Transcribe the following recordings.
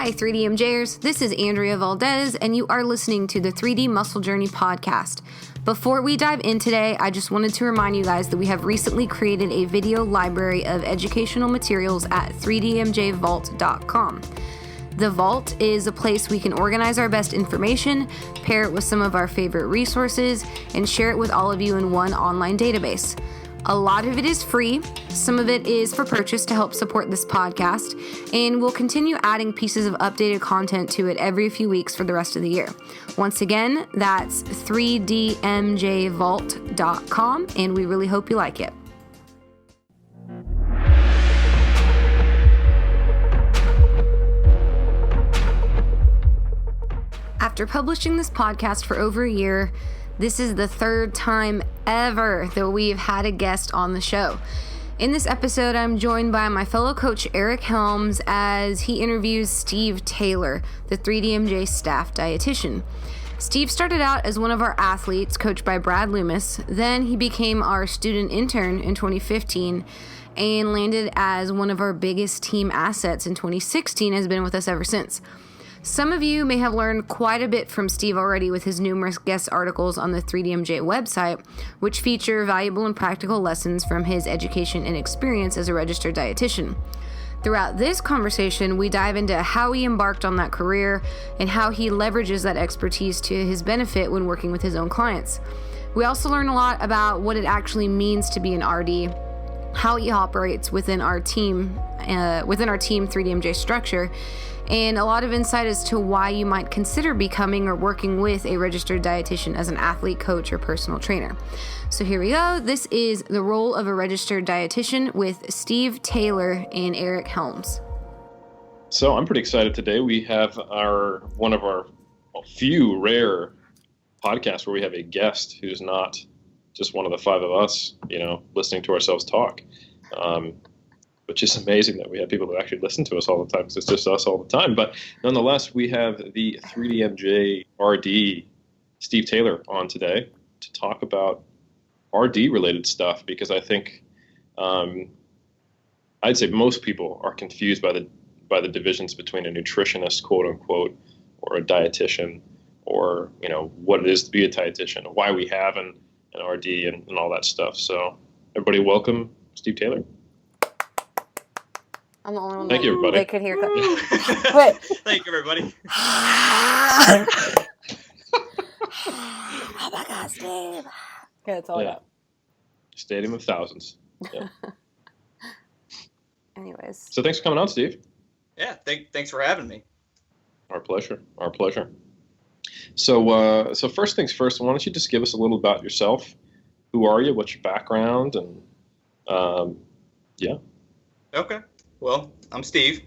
Hi, 3DMJers. This is Andrea Valdez, and you are listening to the 3D Muscle Journey podcast. Before we dive in today, I just wanted to remind you guys that we have recently created a video library of educational materials at 3dmjvault.com. The Vault is a place we can organize our best information, pair it with some of our favorite resources, and share it with all of you in one online database. A lot of it is free, some of it is for purchase to help support this podcast, and we'll continue adding pieces of updated content to it every few weeks for the rest of the year. Once again, that's 3dmjvault.com, and we really hope you like it. After publishing this podcast for over a year, this is the third time ever that we've had a guest on the show. In this episode, I'm joined by my fellow coach, Eric Helms, as he interviews Steve Taylor, the 3DMJ staff dietitian. Steve started out as one of our athletes, coached by Brad Loomis. Then he became our student intern in 2015 and landed as one of our biggest team assets in 2016, has been with us ever since. Some of you may have learned quite a bit from Steve already with his numerous guest articles on the 3DMJ website, which feature valuable and practical lessons from his education and experience as a registered dietitian. Throughout this conversation, we dive into how he embarked on that career and how he leverages that expertise to his benefit when working with his own clients. We also learn a lot about what it actually means to be an RD, how he operates within our team 3DMJ structure, and a lot of insight as to why you might consider becoming or working with a registered dietitian as an athlete, coach, or personal trainer. So here we go. This is The Role of a Registered Dietitian with Steve Taylor and Eric Helms. So I'm pretty excited today. We have one of our few rare podcasts where we have a guest who's not just one of the five of us, listening to ourselves talk. Which is amazing that we have people that actually listen to us all the time, because it's just us all the time. But nonetheless, we have the 3DMJ RD, Steve Taylor, on today to talk about RD-related stuff, because I think I'd say most people are confused by the divisions between a nutritionist, quote unquote, or a dietitian, or what it is to be a dietitian, why we have an RD and all that stuff. So everybody, welcome Steve Taylor. I'm the only one Thank you, everybody. They could hear. Wait. Thank you, everybody. Oh my God, Steve. Okay, that's all I got. Stadium of thousands. Yeah. Anyways. So thanks for coming on, Steve. Yeah, thanks for having me. Our pleasure. So first things first, why don't you just give us a little about yourself? Who are you? What's your background? And yeah. Okay. Well, I'm Steve,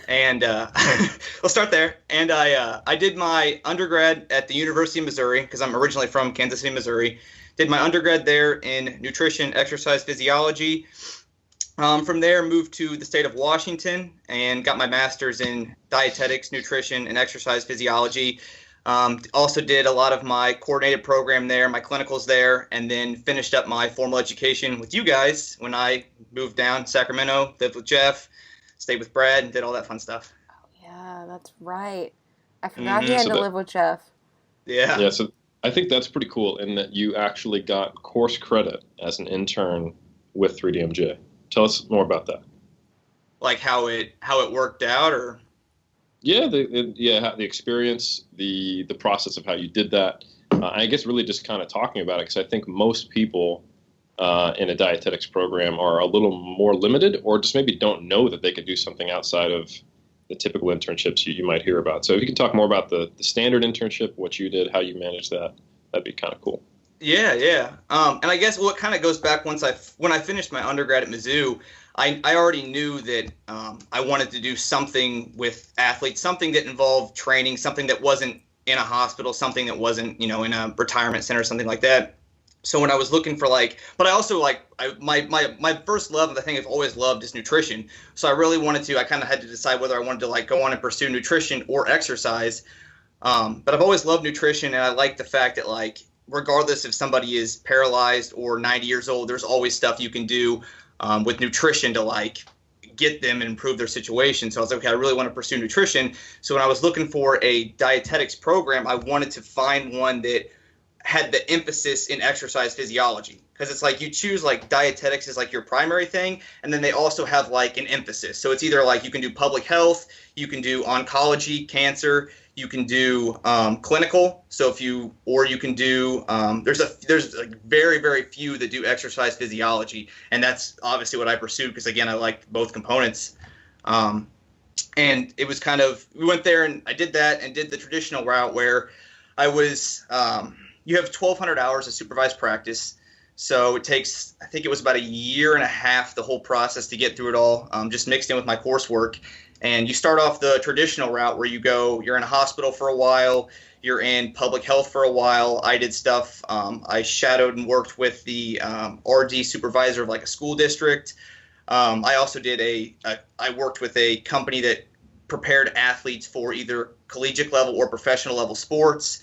and we'll start there. And I did my undergrad at the University of Missouri, because I'm originally from Kansas City, Missouri. Did my undergrad there in nutrition, exercise physiology. From there, moved to the state of Washington and got my master's in dietetics, nutrition, and exercise physiology. Also did a lot of my coordinated program there, my clinicals there, and then finished up my formal education with you guys when I moved down to Sacramento, lived with Jeff, stayed with Brad, and did all that fun stuff. Oh, yeah, that's right. I forgot he had to live with Jeff. Yeah. Yeah, so I think that's pretty cool in that you actually got course credit as an intern with 3DMJ. Tell us more about that. Like how it worked out, or? Yeah, the experience, the process of how you did that. I guess really just kind of talking about it, because I think most people in a dietetics program are a little more limited, or just maybe don't know that they could do something outside of the typical internships you might hear about. So if you can talk more about the standard internship, what you did, how you managed that, that'd be kind of cool. Yeah. And I guess it kind of goes back when I finished my undergrad at Mizzou. I already knew that I wanted to do something with athletes, something that involved training, something that wasn't in a hospital, something that wasn't, in a retirement center, something like that. So when I was looking for but I also my first love, the thing I've always loved is nutrition. So I really wanted to, I kind of had to decide whether I wanted to go on and pursue nutrition or exercise. But I've always loved nutrition, and I like the fact that regardless if somebody is paralyzed or 90 years old, there's always stuff you can do with nutrition to get them and improve their situation. So I was like, okay, I really want to pursue nutrition. So when I was looking for a dietetics program, I wanted to find one that had the emphasis in exercise physiology, because it's like you choose like dietetics is like your primary thing, and then they also have like an emphasis. So it's either like you can do public health, you can do oncology, cancer, you can do clinical. So you can do there's like very few that do exercise physiology, and that's obviously what I pursued because again I liked both components. And it was kind of, we went there and I did that and did the traditional route where I was you have 1,200 hours of supervised practice. So it takes, I think it was about a year and a half, the whole process to get through it all, just mixed in with my coursework. And you start off the traditional route where you're in a hospital for a while, you're in public health for a while. I did stuff, I shadowed and worked with the RD supervisor of like a school district. I also did I worked with a company that prepared athletes for either collegiate level or professional level sports.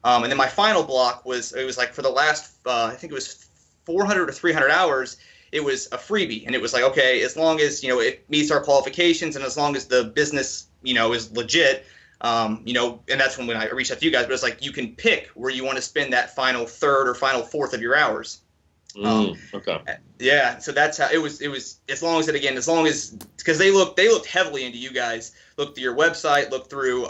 And then my final block was like for the last, I think it was 400 or 300 hours, it was a freebie. And it was like, okay, as long as, it meets our qualifications and as long as the business, is legit, and that's when I reached out to you guys, but it's like you can pick where you want to spend that final third or final fourth of your hours. Okay. Yeah, so that's how it was as long as because they looked heavily into you guys, looked through your website, looked through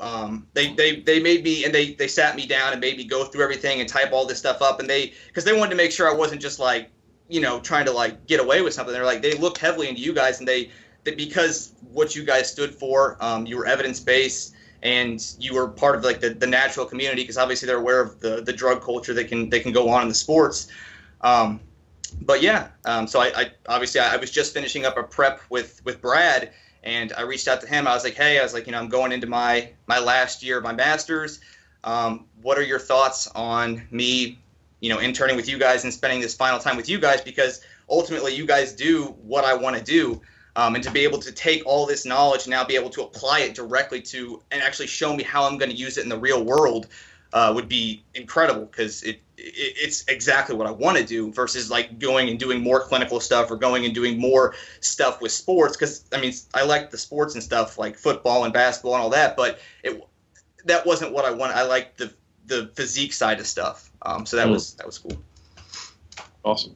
they made me, and they sat me down and made me go through everything and type all this stuff up, and because they wanted to make sure I wasn't just like trying to like get away with something. They're like, they looked heavily into you guys, and they because what you guys stood for, you were evidence-based and you were part of like the natural community, because obviously they're aware of the drug culture that can go on in the sports. But yeah, so I obviously I was just finishing up a prep with Brad, and I reached out to him. I was like, hey, I'm going into my last year of my master's. What are your thoughts on me, interning with you guys and spending this final time with you guys? Because ultimately you guys do what I want to do. And to be able to take all this knowledge and now be able to apply it directly and actually show me how I'm going to use it in the real world would be incredible, because it's exactly what I want to do versus like going and doing more clinical stuff or going and doing more stuff with sports. Because I like the sports and stuff like football and basketball and all that, but that wasn't what I wanted. I liked the physique side of stuff. So that was cool. Awesome.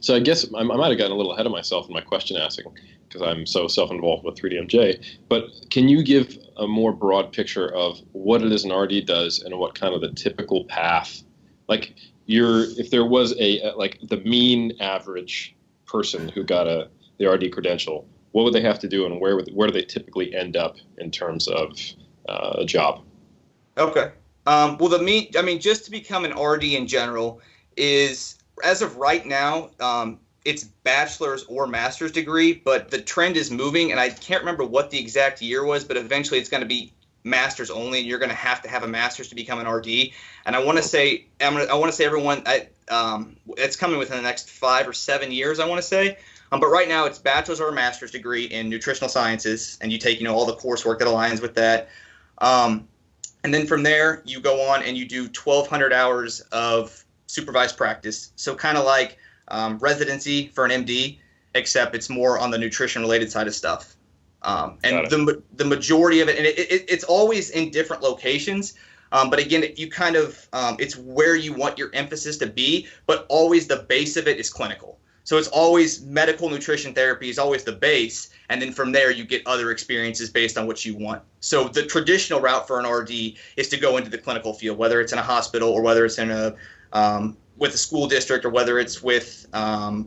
So I guess I might have gotten a little ahead of myself in my question asking, because I'm so self-involved with 3DMJ. But can you give a more broad picture of what it is an RD does and what kind of the typical path? Like if there was like the mean average person who got the RD credential, what would they have to do, and where do they typically end up in terms of a job? Okay. Well, just to become an RD in general is, as of right now, it's bachelor's or master's degree, but the trend is moving, and I can't remember what the exact year was, but eventually it's going to be master's only, and you're going to have a master's to become an RD. And I want to say everyone, it's coming within the next 5 or 7 years, I want to say. But right now it's bachelor's or master's degree in nutritional sciences, and you take all the coursework that aligns with that. And then from there you go on and you do 1,200 hours of supervised practice. So kind of like residency for an MD, except it's more on the nutrition related side of stuff. And the majority of it, and it's always in different locations. But again, you kind of, it's where you want your emphasis to be, but always the base of it is clinical. So it's always medical nutrition therapy is always the base. And then from there, you get other experiences based on what you want. So the traditional route for an RD is to go into the clinical field, whether it's in a hospital or whether it's in with a school district, or whether it's with where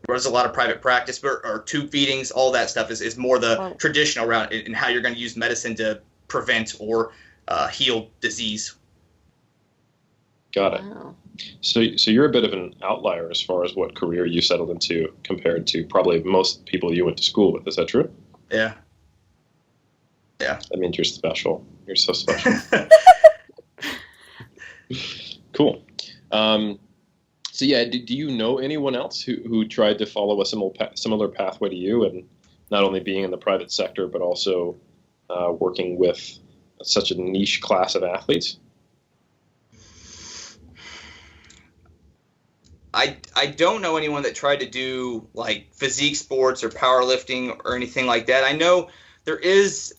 there's a lot of private practice or tube feedings. All that stuff is more the traditional route in how you're going to use medicine to prevent or heal disease. Got it. Wow. So you're a bit of an outlier as far as what career you settled into compared to probably most people you went to school with. Is that true? Yeah. Yeah. That means you're special. You're so special. Cool. So yeah, do you know anyone else who tried to follow a similar pathway to you, and not only being in the private sector, but also working with such a niche class of athletes? I don't know anyone that tried to do like physique sports or powerlifting or anything like that. I know there is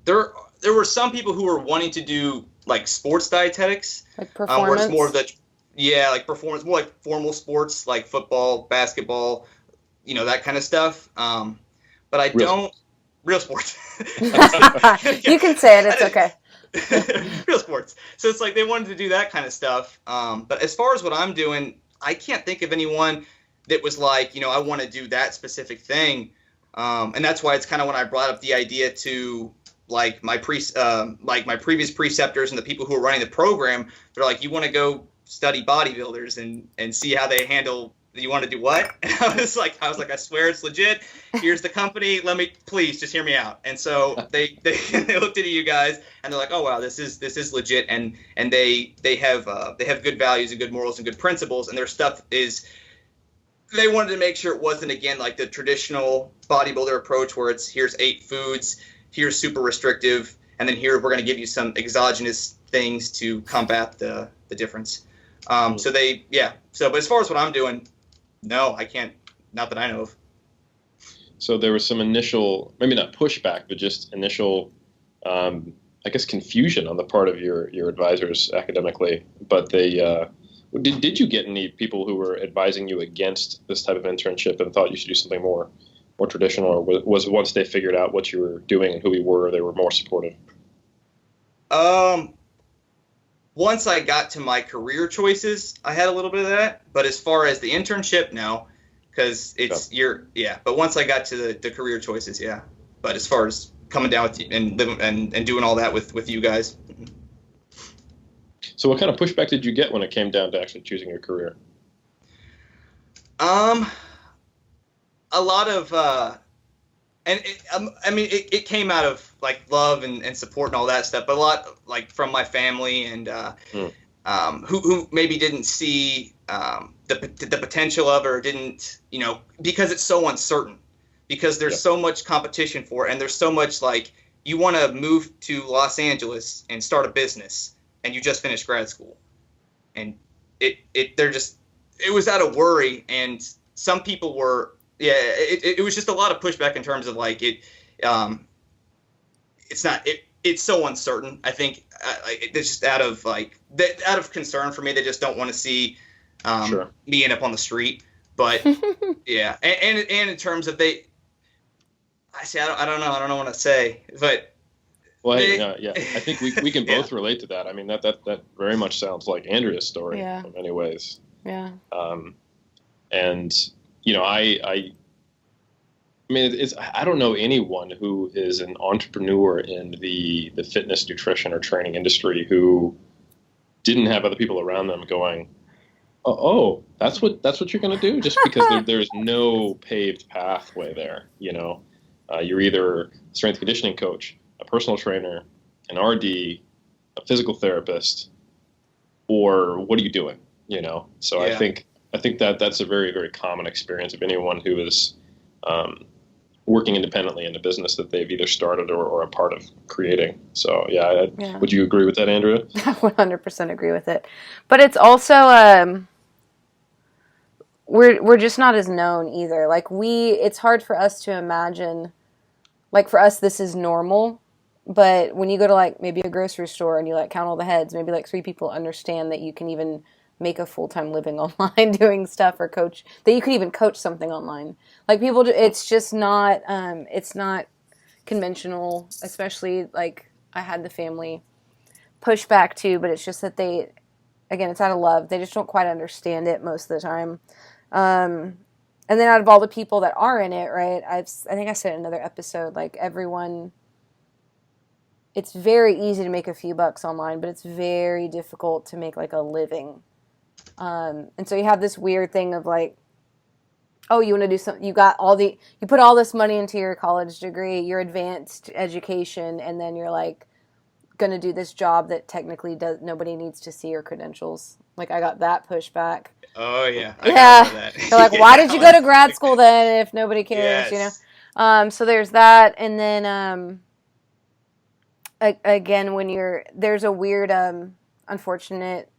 there were some people who were wanting to do like sports dietetics, Like where it's more of performance. like performance, more like formal sports like football, basketball, that kind of stuff. But I Real don't real sports. You can say it. It's okay. Real sports. So it's like they wanted to do that kind of stuff. But as far as what I'm doing, I can't think of anyone that was like, I want to do that specific thing. And that's why it's kind of when I brought up the idea to like my previous preceptors and the people who are running the program. They're like, you want to go study bodybuilders and see how they handle. You want to do what? And I was like, I swear it's legit. Here's the company. Please just hear me out. And so they looked at you guys and they're like, oh wow, this is legit. And they have good values and good morals and good principles. And their stuff is. They wanted to make sure it wasn't again like the traditional bodybuilder approach where it's here's 8 foods, here's super restrictive, and then here we're going to give you some exogenous things to combat the difference. So but as far as what I'm doing. No, I can't. Not that I know of. So there was some initial, maybe not pushback, but just initial, I guess, confusion on the part of your advisors academically. But they did you get any people who were advising you against this type of internship and thought you should do something more traditional, or was once they figured out what you were doing and who you were, they were more supportive? Once I got to my career choices, I had a little bit of that. But as far as the internship, no, because it's But once I got to the career choices, yeah. But as far as coming down with you and living and doing all that with you guys. So what kind of pushback did you get when it came down to actually choosing your career? A lot of it came out of like love and support and all that stuff, but a lot like from my family and who maybe didn't see the potential of it or didn't, because it's so uncertain, because there's so much competition for it, and there's so much like you want to move to Los Angeles and start a business and you just finished grad school, and it was out of worry, and some people were. Yeah, it was just a lot of pushback in terms of like it's so uncertain. I think it's just out of concern for me. They just don't want to see me end up on the street. But yeah, and in terms of I don't know what to say, but well, I think we can both relate to that. I mean that very much sounds like Andrea's story in many ways. Yeah. And I mean, I don't know anyone who is an entrepreneur in the fitness, nutrition, or training industry who didn't have other people around them going, "Oh, that's what you're going to do," just because there's no paved pathway there. You're either a strength and conditioning coach, a personal trainer, an RD, a physical therapist, or what are you doing? So I think that's a very, very common experience of anyone who is working independently in a business that they've either started or a part of creating. So would you agree with that, Andrea? I 100% agree with it. But it's also we're just not as known either. Like it's hard for us to imagine. Like for us, this is normal. But when you go to like maybe a grocery store and you like count all the heads, maybe like 3 people understand that you can even make a full-time living online doing stuff, or coach, that you could even coach something online. Like people, it's just not, it's not conventional, especially like I had the family pushback too, but it's just that again, it's out of love. They just don't quite understand it most of the time. And then out of all the people that are in it, right, I think I said in another episode, like everyone, it's very easy to make a few bucks online, but it's very difficult to make like a living. And so you have this weird thing of like, oh, you want to do something, you put all this money into your college degree, your advanced education, and then you're like going to do this job that technically nobody needs to see your credentials. Like I got that pushback. Oh yeah. They're like, why did you go to grad school then if nobody cares, Yes. So there's that. And then, again, when there's a weird, unfortunate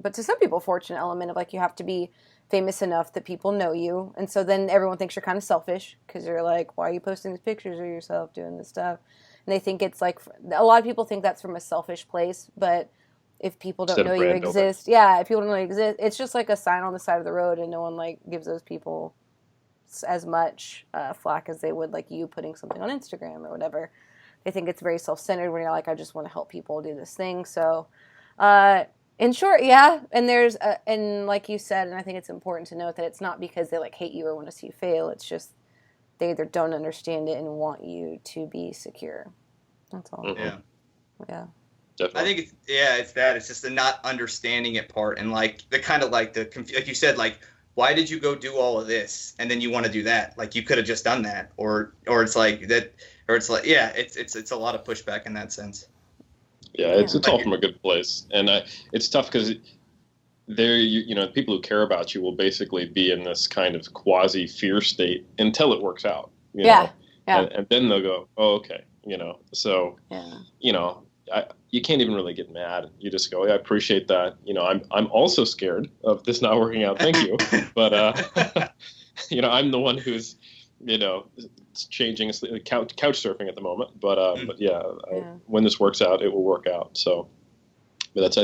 but to some people, fortunate element of like you have to be famous enough that people know you. And so then everyone thinks you're kind of selfish because you're like, why are you posting these pictures of yourself doing this stuff? And they think it's like, a lot of people think that's from a selfish place, but if people don't know you exist, if people don't know you exist, it's just like a sign on the side of the road, and no one like gives those people as much flack as they would like you putting something on Instagram or whatever. They think it's very self-centered when you're like, I just want to help people do this thing. So, in short, yeah. And there's, and like you said, and I think it's important to note that it's not because they like hate you or want to see you fail. It's just they either don't understand it and want you to be secure. That's all. Yeah. Yeah. Definitely. I think it's that. It's just the not understanding it part, and like the kind of like like you said, like, why did you go do all of this and then you want to do that? Like you could have just done that, or it's like that, or it's like it's a lot of pushback in that sense. Yeah, it's all from a good place, and it's tough because people who care about you will basically be in this kind of quasi fear state until it works out. You know? And then they'll go, oh, okay, So you can't even really get mad. You just go, yeah, I appreciate that. I'm also scared of this not working out. Thank you, but I'm the one who's changing, couch surfing at the moment. But when this works out, it will work out. So, but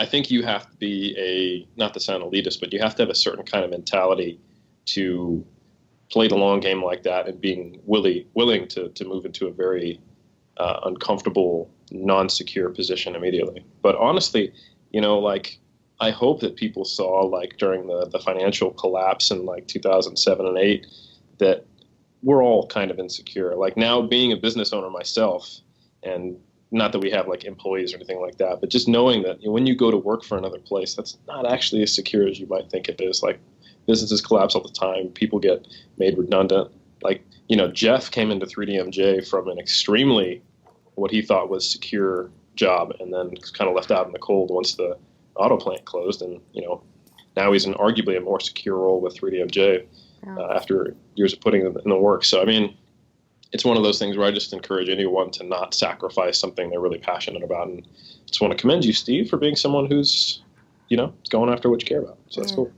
I think you have to be not to sound elitist, but you have to have a certain kind of mentality to play the long game like that, and being willing to move into a very uncomfortable, non-secure position immediately. But honestly, I hope that people saw, like, during the financial collapse in like 2007 and 8, that we're all kind of insecure. Like now, being a business owner myself, and not that we have like employees or anything like that, but just knowing that when you go to work for another place, that's not actually as secure as you might think it is. Like businesses collapse all the time. People get made redundant. Like, Jeff came into 3DMJ from an extremely, what he thought was secure job, and then kind of left out in the cold once the auto plant closed. And, now he's in arguably a more secure role with 3DMJ after years of putting in the work. So, I mean, it's one of those things where I just encourage anyone to not sacrifice something they're really passionate about. And just want to commend you, Steve, for being someone who's, going after what you care about. So that's cool.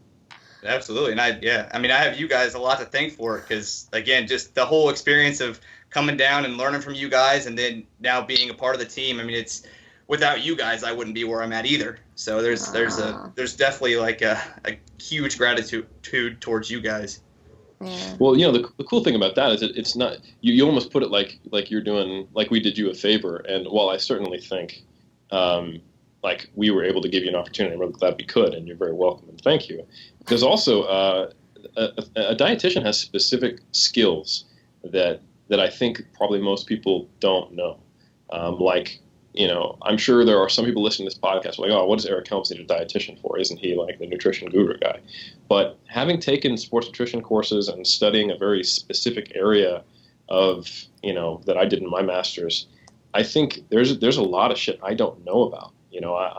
Absolutely. And I have you guys a lot to thank for it, because again, just the whole experience of coming down and learning from you guys, and then now being a part of the team. I mean, it's without you guys, I wouldn't be where I'm at either. So there's definitely like a huge gratitude towards you guys. Yeah. Well, the cool thing about that is it's not, you almost put it like you're doing, like we did you a favor. And while I certainly think, like we were able to give you an opportunity, I'm really glad we could, and you're very welcome, and thank you. There's also a dietitian has specific skills that I think probably most people don't know. I'm sure there are some people listening to this podcast like, oh, what does Eric Helms need a dietitian for? Isn't he like the nutrition guru guy? But having taken sports nutrition courses and studying a very specific area of, that I did in my master's, I think there's a lot of shit I don't know about.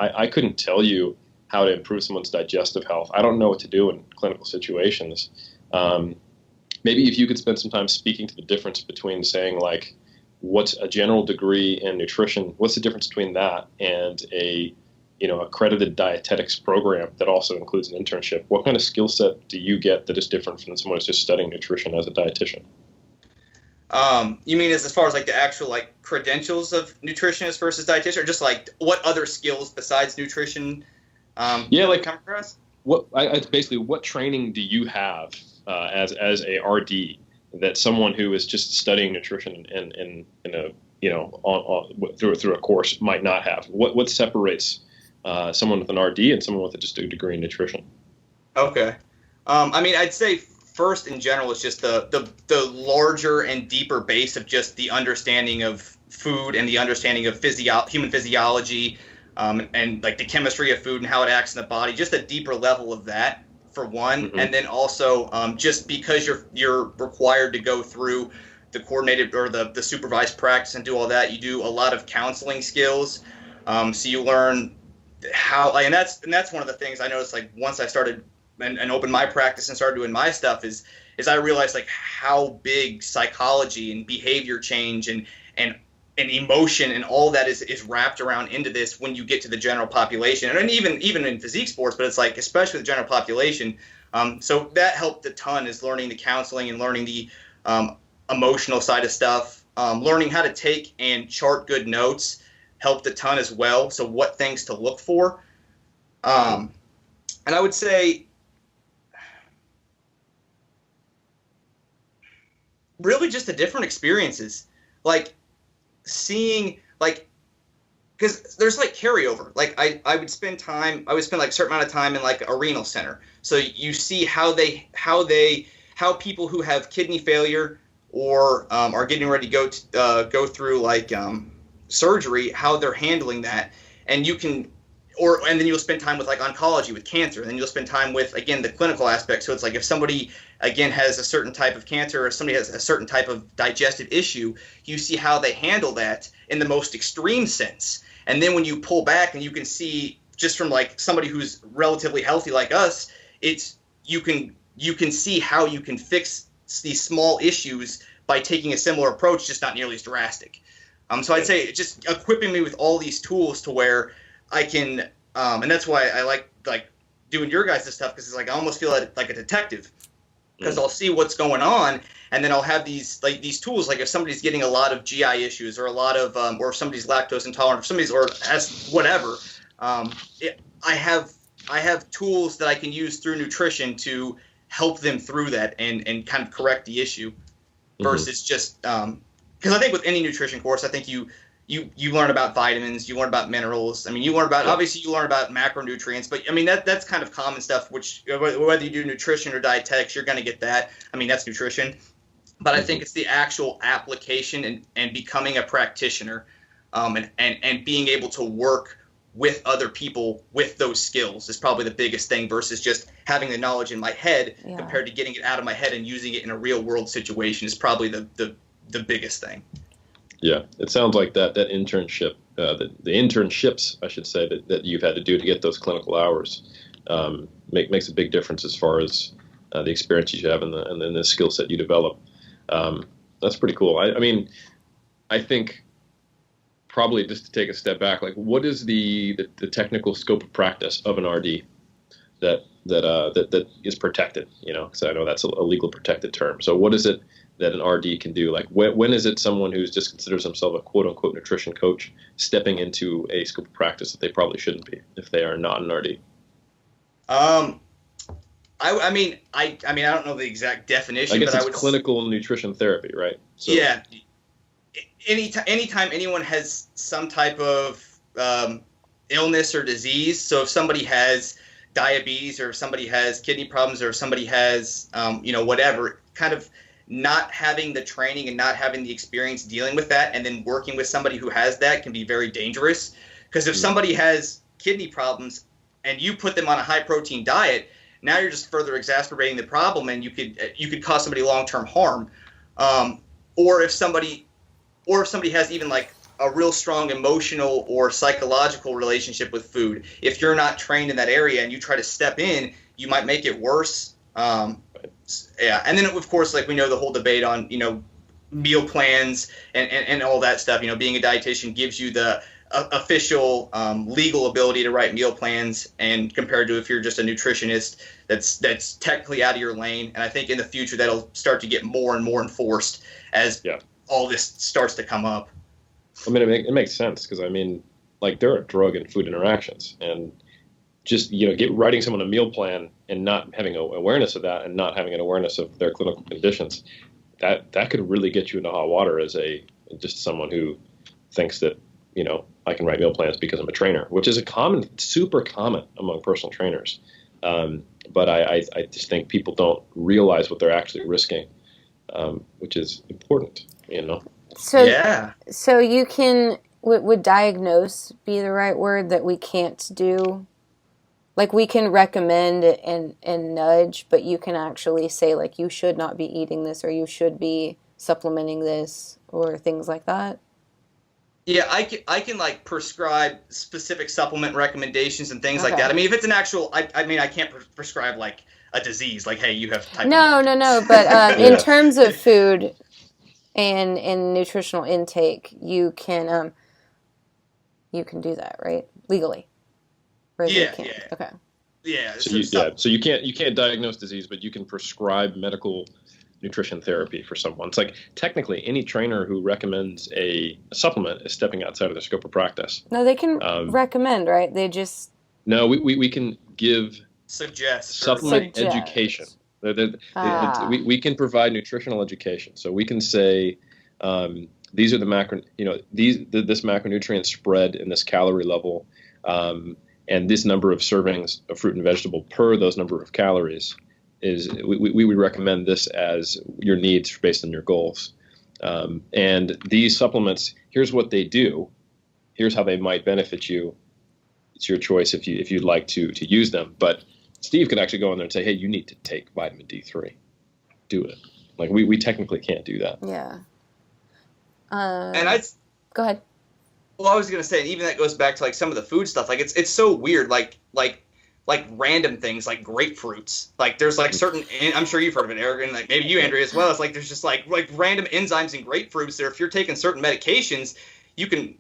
I couldn't tell you how to improve someone's digestive health. I don't know what to do in clinical situations. Maybe if you could spend some time speaking to the difference between saying, like, what's a general degree in nutrition, what's the difference between that and a accredited dietetics program that also includes an internship? What kind of skill set do you get that is different from someone who's just studying nutrition as a dietitian? You mean as far as like the actual like credentials of nutritionist versus dietitian, or just like what other skills besides nutrition come across? Basically, what training do you have as a RD that someone who is just studying nutrition in a through a course might not have? What separates someone with an RD and someone with just a degree in nutrition? Okay, I'd say first in general it's just the larger and deeper base of just the understanding of food and the understanding of human physiology, and like the chemistry of food and how it acts in the body. Just a deeper level of that, for one. Mm-hmm. And then also just because you're required to go through the coordinated or the supervised practice and do all that, you do a lot of counseling skills. So you learn how, and that's one of the things I noticed, like once I started and opened my practice and started doing my stuff, is I realized like how big psychology and behavior change and emotion and all that is wrapped around into this when you get to the general population, and even in physique sports, but it's like especially the general population. So that helped a ton, is learning the counseling and learning the emotional side of stuff. Learning how to take and chart good notes helped a ton as well. So what things to look for. And I would say really just the different experiences, like seeing, like, because there's like carryover. Like I would spend like a certain amount of time in like a renal center. So you see how people who have kidney failure or are getting ready to go through like surgery, how they're handling that, and then you'll spend time with like oncology, with cancer, and then you'll spend time with, again, the clinical aspect. So it's like if somebody, again, has a certain type of cancer, or somebody has a certain type of digestive issue, you see how they handle that in the most extreme sense. And then when you pull back and you can see, just from like somebody who's relatively healthy like us, you can see how you can fix these small issues by taking a similar approach, just not nearly as drastic. So I'd say just equipping me with all these tools to where I can, and that's why I like doing your guys' stuff, because it's like I almost feel like a detective, because I'll see what's going on, and then I'll have these tools. Like if somebody's getting a lot of GI issues, or a lot of, or if somebody's lactose intolerant, or has whatever, I have tools that I can use through nutrition to help them through that and kind of correct the issue, versus just because I think with any nutrition course, I think you learn about vitamins, you learn about minerals. I mean, you learn about, obviously you learn about macronutrients, but I mean, that's kind of common stuff, which whether you do nutrition or dietetics, you're going to get that. I mean, that's nutrition. But I think it's the actual application and becoming a practitioner, and being able to work with other people with those skills is probably the biggest thing, versus just having the knowledge in my head compared to getting it out of my head and using it in a real world situation is probably the biggest thing. Yeah, it sounds like that internship, the internships, I should say, that you've had to do to get those clinical hours makes a big difference as far as the experiences you have and the skill set you develop. That's pretty cool. I mean, I think probably just to take a step back, like what is the technical scope of practice of an RD that is protected? You know, because I know that's a legal protected term. So what is it that an RD can do? Like when is it someone who's just considers themselves a quote unquote nutrition coach stepping into a scope of practice that they probably shouldn't be if they are not an RD? I mean, I don't know the exact definition. I guess but it's clinical nutrition therapy, right? So, yeah. Anytime anyone has some type of illness or disease, so if somebody has diabetes, or if somebody has kidney problems, or if somebody has, whatever, kind of not having the training and not having the experience dealing with that, and then working with somebody who has that can be very dangerous. Because if somebody has kidney problems and you put them on a high protein diet, now you're just further exacerbating the problem, and you could cause somebody long-term harm. Or if somebody has even like a real strong emotional or psychological relationship with food, if you're not trained in that area and you try to step in, you might make it worse. Yeah, and then of course, like we know the whole debate on meal plans and all that stuff. Being a dietitian gives you the official legal ability to write meal plans, and compared to if you're just a nutritionist, that's technically out of your lane. And I think in the future that'll start to get more and more enforced as all this starts to come up. I mean, it makes sense, because I mean, like there are drug and food interactions, and just writing someone a meal plan and not having awareness of that, and not having an awareness of their clinical conditions, that could really get you into hot water as just someone who thinks that I can write meal plans because I'm a trainer, which is super common among personal trainers. But I just think people don't realize what they're actually risking, which is important, So you can, would diagnose be the right word that we can't do? Like we can recommend and nudge, but you can actually say like you should not be eating this, or you should be supplementing this, or things like that? Yeah, I can like prescribe specific supplement recommendations and things like that. I mean, if it's an actual, I can't prescribe like a disease, like, hey, you have type. No. But in terms of food, And in nutritional intake, you can do that, right? Legally. Or you can't? Yeah. Okay. Yeah. So you can't diagnose disease, but you can prescribe medical nutrition therapy for someone. It's like technically any trainer who recommends a supplement is stepping outside of their scope of practice. No, they can recommend, right? They just no. We can give supplement education. We can provide nutritional education. So we can say these are the this macronutrient spread in this calorie level, and this number of servings of fruit and vegetable per those number of calories is we would recommend this as your needs based on your goals. And these supplements, here's what they do. Here's how they might benefit you. It's your choice if you'd like to use them. But Steve could actually go in there and say, hey, you need to take vitamin D3. Do it. Like we technically can't do that. Yeah. And go ahead. Well, I was gonna say, even that goes back to like some of the food stuff. Like it's so weird. Like random things like grapefruits. Like there's like certain, I'm sure you've heard of it, Eric, and like maybe you, Andrea, as well. It's like there's just like random enzymes in grapefruits that if you're taking certain medications, you can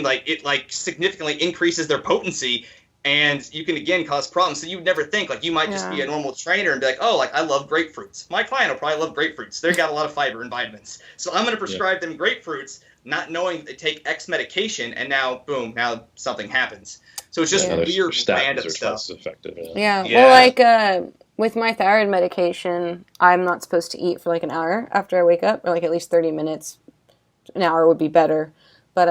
like it like significantly increases their potency, and you can again cause problems. So you would never think like you might just be a normal trainer and be like, oh, like I love grapefruits. My client will probably love grapefruits. They've got a lot of fiber and vitamins, so I'm going to prescribe them grapefruits, not knowing they take X medication, and now boom, now something happens. So it's just weird random stuff. Effective, yeah. Well, like with my thyroid medication, I'm not supposed to eat for like an hour after I wake up, or like at least 30 minutes. An hour would be better. But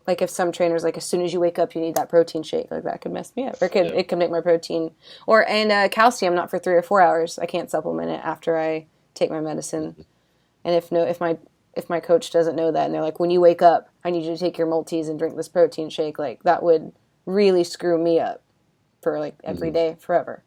like if some trainers like as soon as you wake up you need that protein shake, like that could mess me up. Or it could make my protein and calcium not for 3 or 4 hours. I can't supplement it after I take my medicine. And if my coach doesn't know that and they're like, when you wake up, I need you to take your multis and drink this protein shake, like that would really screw me up for like every day forever.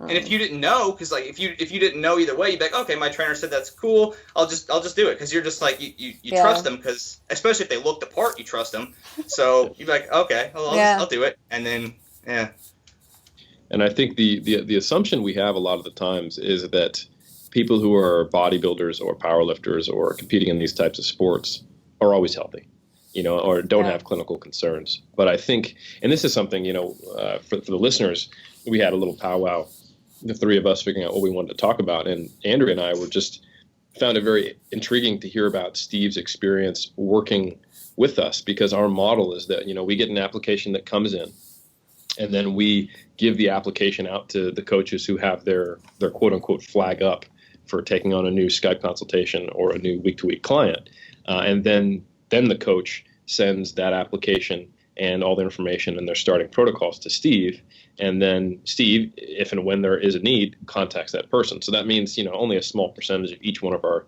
And if you didn't know, because like if you didn't know either way, you'd be like, okay, my trainer said that's cool. I'll just do it, because you're just like you trust them, because especially if they look the part, you trust them. So you'd be like, okay, well, I'll do it, and then And I think the assumption we have a lot of the times is that people who are bodybuilders or powerlifters or competing in these types of sports are always healthy, or don't have clinical concerns. But I think, and this is something, for the listeners, we had a little powwow, the three of us figuring out what we wanted to talk about. And Andrea and I found it very intriguing to hear about Steve's experience working with us, because our model is that, we get an application that comes in, and then we give the application out to the coaches who have their quote unquote flag up for taking on a new Skype consultation or a new week-to-week client. And then the coach sends that application and all the information and their starting protocols to Steve. And then Steve, if and when there is a need, contacts that person. So that means, only a small percentage of each one of our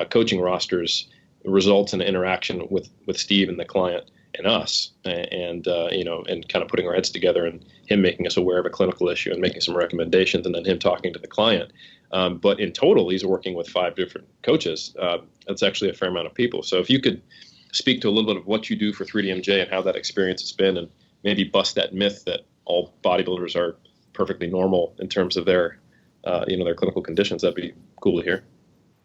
coaching rosters results in an interaction with Steve and the client and us, and kind of putting our heads together and him making us aware of a clinical issue and making some recommendations, and then him talking to the client. But in total, he's working with 5 different coaches. That's actually a fair amount of people. So if you could speak to a little bit of what you do for 3DMJ and how that experience has been, and maybe bust that myth that all bodybuilders are perfectly normal in terms of their clinical conditions, that'd be cool to hear.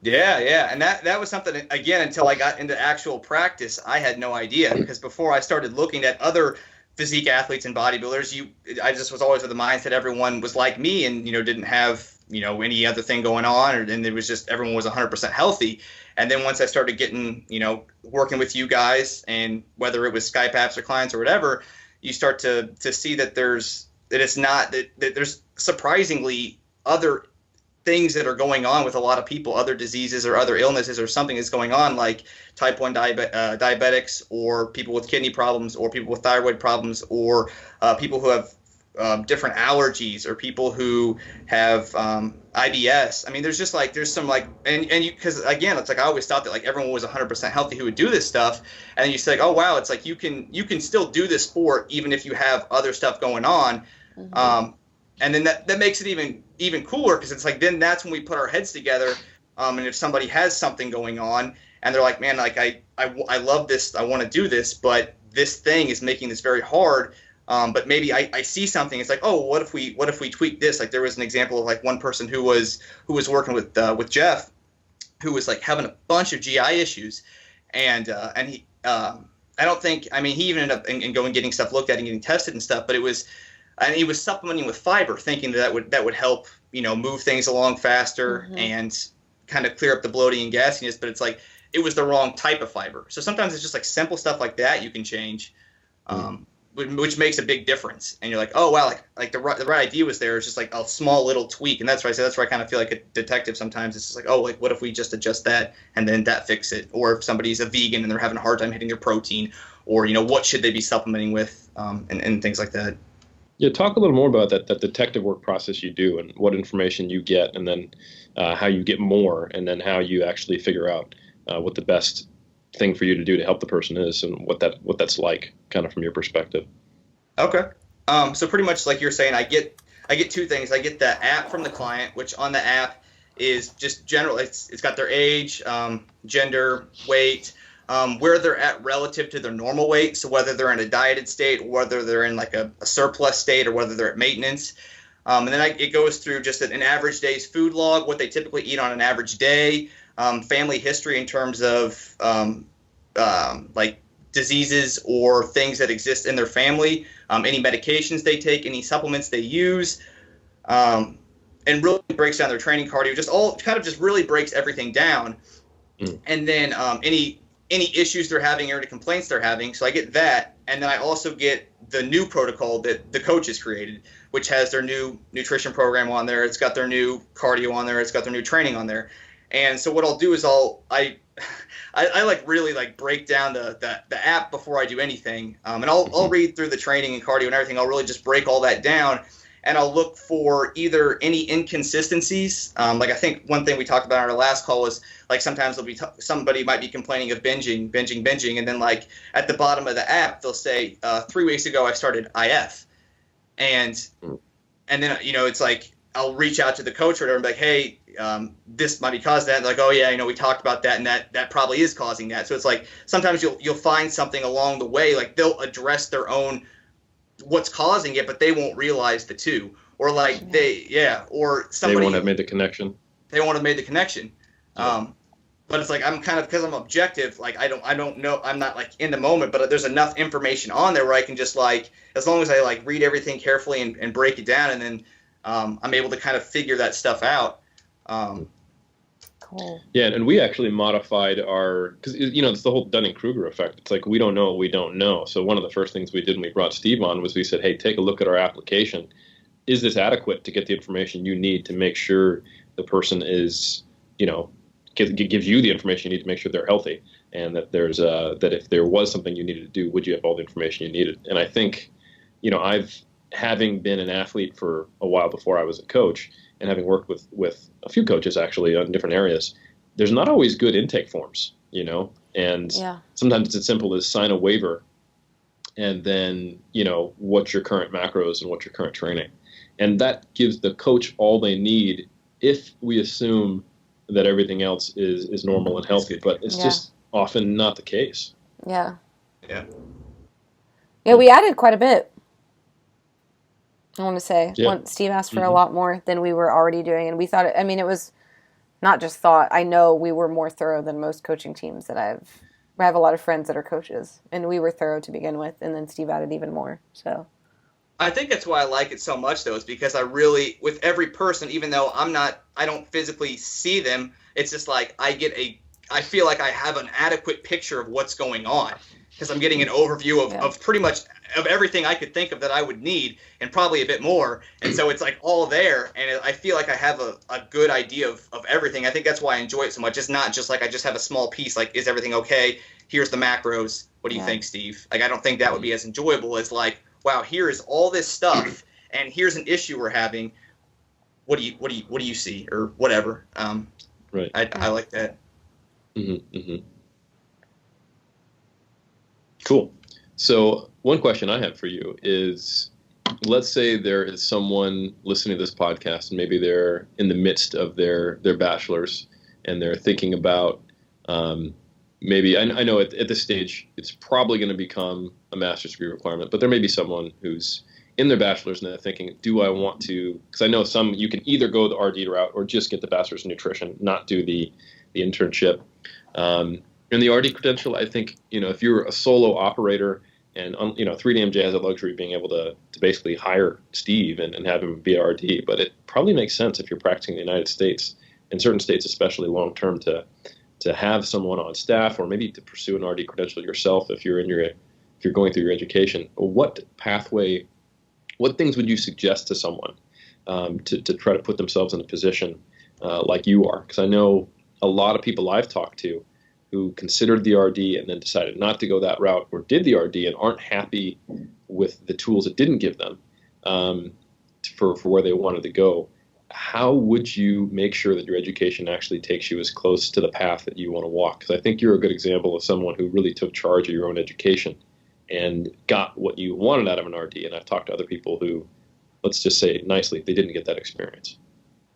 Yeah. And that was something, again, until I got into actual practice, I had no idea, because before I started looking at other physique athletes and bodybuilders, I just was always with the mindset everyone was like me and, didn't have, any other thing going on, and it was just everyone was 100% healthy. And then once I started getting, working with you guys, and whether it was Skype apps or clients or whatever, you start to see that there's surprisingly other things that are going on with a lot of people, other diseases or other illnesses or something that's going on, like type 1 diabetics, or people with kidney problems, or people with thyroid problems, or people who have different allergies, or people who have IBS. I mean, there's some and you, because again, it's like I always thought that like everyone was 100% healthy who would do this stuff, and then you say, like, oh wow, it's like you can still do this sport even if you have other stuff going on. And then that makes it even cooler, because it's like then that's when we put our heads together. And if somebody has something going on and they're like, man, like I love this, I want to do this, but this thing is making this very hard. But maybe I see something. It's like, oh, what if we tweak this? Like there was an example of like one person who was working with Jeff, who was like having a bunch of GI issues, and he I don't think, I mean, he even ended up and going getting stuff looked at and getting tested and stuff, but he was supplementing with fiber, thinking that would help, move things along faster and kind of clear up the bloating and gassiness, but it's like it was the wrong type of fiber. So sometimes it's just like simple stuff like that you can change, which makes a big difference. And you're like, oh wow, like the right idea was there. It's just like a small little tweak, and that's why I say that's where I kind of feel like a detective sometimes. It's just like, oh, like what if we just adjust that and then that fix it? Or if somebody's a vegan and they're having a hard time hitting their protein, or what should they be supplementing with, and things like that. Yeah, talk a little more about that detective work process you do, and what information you get, and then how you get more, and then how you actually figure out what the best thing for you to do to help the person is, and what that's like, kind of from your perspective. Okay. So pretty much like you're saying, I get two things. I get the app from the client, which on the app is just general. It's got their age, gender, weight, where they're at relative to their normal weight. So whether they're in a dieted state, or whether they're in like a surplus state, or whether they're at maintenance. And then it goes through just an average day's food log, what they typically eat on an average day, family history in terms of like diseases or things that exist in their family, any medications they take, any supplements they use, and really breaks down their training cardio, just really breaks everything down. And then any issues they're having or any complaints they're having. So I get that. And then I also get the new protocol that the coach has created, which has their new nutrition program on there. It's got their new cardio on there. It's got their new training on there. And so what I'll do is I like really like break down the app before I do anything. And I'll read through the training and cardio and everything. I'll really just break all that down, and I'll look for either any inconsistencies. Like I think one thing we talked about on our last call was like sometimes there'll be somebody might be complaining of binging, and then like at the bottom of the app they'll say 3 weeks ago I started IF, and then it's like I'll reach out to the coach or whatever and be like, hey, this might be causing that. And like, oh yeah, we talked about that, and that probably is causing that. So it's like sometimes you'll find something along the way, like they'll address their own what's causing it, but they won't realize the two, or like or somebody they won't have made the connection. But it's like I'm kind of, because I'm objective, like I don't know, I'm not like in the moment, but there's enough information on there where I can just like, as long as I like read everything carefully and break it down, and then I'm able to kind of figure that stuff out. Cool. Yeah, and we actually modified because it's the whole Dunning-Kruger effect. It's like we don't know what we don't know. So one of the first things we did when we brought Steve on was we said, hey, take a look at our application. Is this adequate to get the information you need to make sure the person is, gives you the information you need to make sure they're healthy, and that there's that if there was something you needed to do, would you have all the information you needed? And I think, having been an athlete for a while before I was a coach, and having worked with a few coaches actually on different areas, there's not always good intake forms, and sometimes it's as simple as sign a waiver, and then, what's your current macros and what's your current training. And that gives the coach all they need if we assume that everything else is normal and healthy, but it's just often not the case. Yeah. Yeah. Yeah, we added quite a bit. I want to say. Yeah. Steve asked for a lot more than we were already doing, and we thought it was not just thought. I know we were more thorough than most coaching teams that I have a lot of friends that are coaches, and we were thorough to begin with, and then Steve added even more. So I think that's why I like it so much, though, is because I really, with every person, even though I don't physically see them, it's just like I feel like I have an adequate picture of what's going on, because I'm getting an overview of pretty much of everything I could think of that I would need, and probably a bit more. And so it's like all there, and I feel like I have a good idea of everything. I think that's why I enjoy it so much. It's not just like I just have a small piece, like, is everything okay? Here's the macros. What do you think, Steve? Like, I don't think that would be as enjoyable as like, wow, here is all this stuff, and here's an issue we're having. What do you see, or whatever? Right. I like that. Mm-hmm, mm-hmm. Cool. So one question I have for you is, let's say there is someone listening to this podcast, and maybe they're in the midst of their bachelor's, and they're thinking about maybe, I know at this stage it's probably going to become a master's degree requirement, but there may be someone who's in their bachelor's and they're thinking, do I want to, because I know you can either go the RD route or just get the bachelor's in nutrition, not do the the internship. And the RD credential, I think, if you're a solo operator and, 3DMJ has the luxury of being able to basically hire Steve and have him be RD, but it probably makes sense if you're practicing in the United States, in certain states, especially long term, to have someone on staff, or maybe to pursue an RD credential yourself if you're going through your education. What things would you suggest to someone to try to put themselves in a position like you are? Because I know a lot of people I've talked to who considered the RD and then decided not to go that route, or did the RD and aren't happy with the tools it didn't give them for where they wanted to go. How would you make sure that your education actually takes you as close to the path that you want to walk? Because I think you're a good example of someone who really took charge of your own education and got what you wanted out of an RD. And I've talked to other people who, let's just say nicely, they didn't get that experience.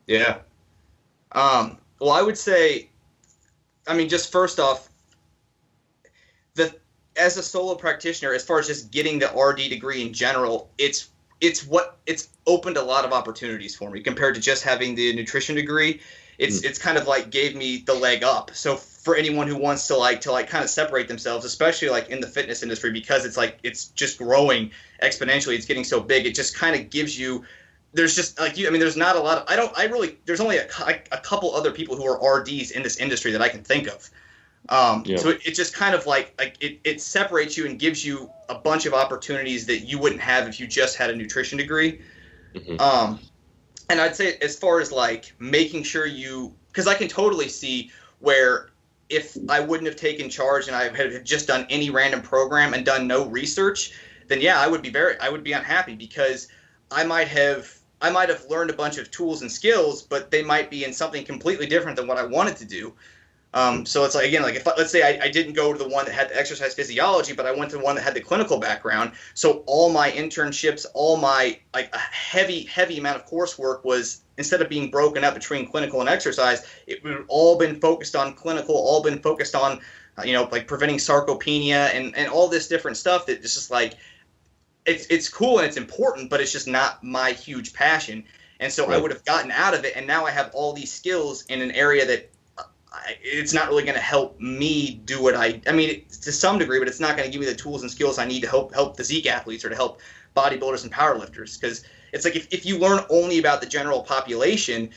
Yeah. Well, I would say, just first off, as a solo practitioner, as far as just getting the RD degree in general, it's opened a lot of opportunities for me compared to just having the nutrition degree. It's kind of like gave me the leg up. So for anyone who wants to kind of separate themselves, especially like in the fitness industry, because it's just growing exponentially, it's getting so big, it just kind of gives you. There's just there's not a lot of, there's only a couple other people who are RDs in this industry that I can think of. So it just kind of it separates you and gives you a bunch of opportunities that you wouldn't have if you just had a nutrition degree. Mm-hmm. And I'd say as far as making sure because I can totally see where if I wouldn't have taken charge and I had just done any random program and done no research, then yeah, I would be unhappy, because I might have learned a bunch of tools and skills, but they might be in something completely different than what I wanted to do. So it's if let's say I didn't go to the one that had the exercise physiology, but I went to the one that had the clinical background. So all my internships, all my a heavy amount of coursework was, instead of being broken up between clinical and exercise, it would all been focused on clinical, all been focused on, preventing sarcopenia and all this different stuff that it's just it's cool and it's important, but it's just not my huge passion. And so right. I would have gotten out of it, and now I have all these skills in an area that it's not really going to help me do what to some degree, but it's not going to give me the tools and skills I need to help physique athletes or to help bodybuilders and powerlifters. Because it's if you learn only about the general population,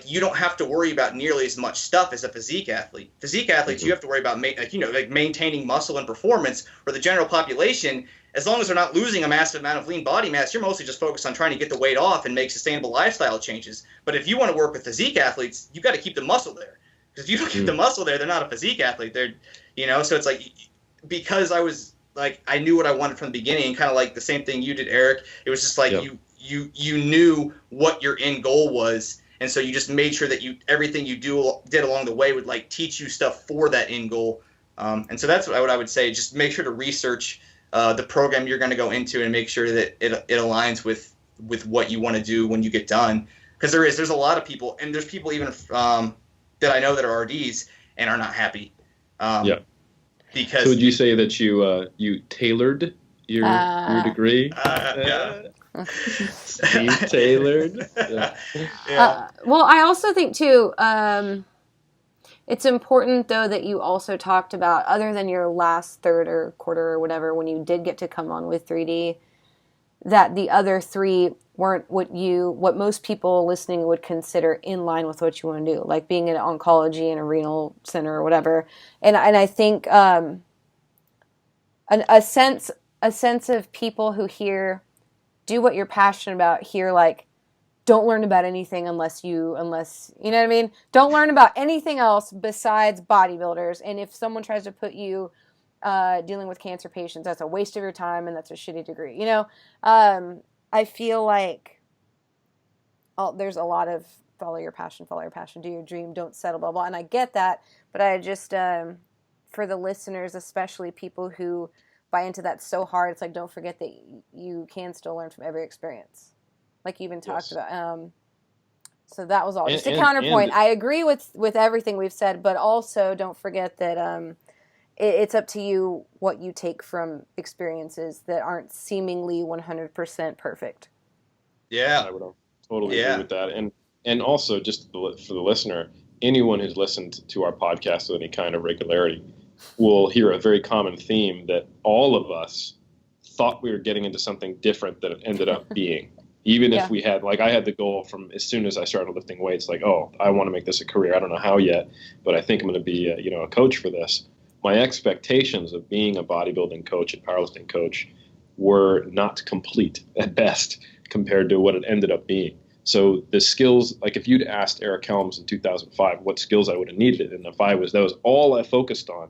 you don't have to worry about nearly as much stuff as a physique athlete. Physique athletes, you have to worry about maintaining muscle and performance. Where the general population, as long as they're not losing a massive amount of lean body mass, you're mostly just focused on trying to get the weight off and make sustainable lifestyle changes. But if you want to work with physique athletes, you've got to keep the muscle there. Because if you don't keep the muscle there, they're not a physique athlete. They're, so it's because I was I knew what I wanted from the beginning, kind of the same thing you did, Eric. It was just you knew what your end goal was. And so you just made sure that everything you did along the way would teach you stuff for that end goal. And so that's what I would say. Just make sure to research the program you're going to go into and make sure that it aligns with what you want to do when you get done. Because there's a lot of people, and there's people even that I know that are RDs and are not happy. Because so would you say that you tailored your degree? Yeah. Steve tailored. Yeah. Well, I also think too, it's important though that you also talked about, other than your last third or quarter or whatever, when you did get to come on with 3D, that the other three weren't what most people listening would consider in line with what you want to do, like being in oncology and a renal center or whatever. And I think a sense of people who hear, do what you're passionate about, hear don't learn about anything unless you know what I mean? Don't learn about anything else besides bodybuilders. And if someone tries to put you dealing with cancer patients, that's a waste of your time and that's a shitty degree. I feel there's a lot of follow your passion, do your dream, don't settle, blah, blah. And I get that, but I just, for the listeners, especially people who buy into that so hard, it's don't forget that you can still learn from every experience. Like you even talked about. So that was all. Just a counterpoint. I agree with everything we've said, but also don't forget that it's up to you what you take from experiences that aren't seemingly 100% perfect. Yeah, I would totally agree with that. And also, just for the listener, anyone who's listened to our podcast with any kind of regularity will hear a very common theme that all of us thought we were getting into something different than it ended up being. Even if we had, like, I had the goal from as soon as I started lifting weights, like, oh, I want to make this a career. I don't know how yet, but I think I'm going to be a coach for this. My expectations of being a bodybuilding coach and powerlifting coach were not complete at best compared to what it ended up being. So the skills, like if you'd asked Eric Helms in 2005 what skills I would have needed, and if that was all I focused on,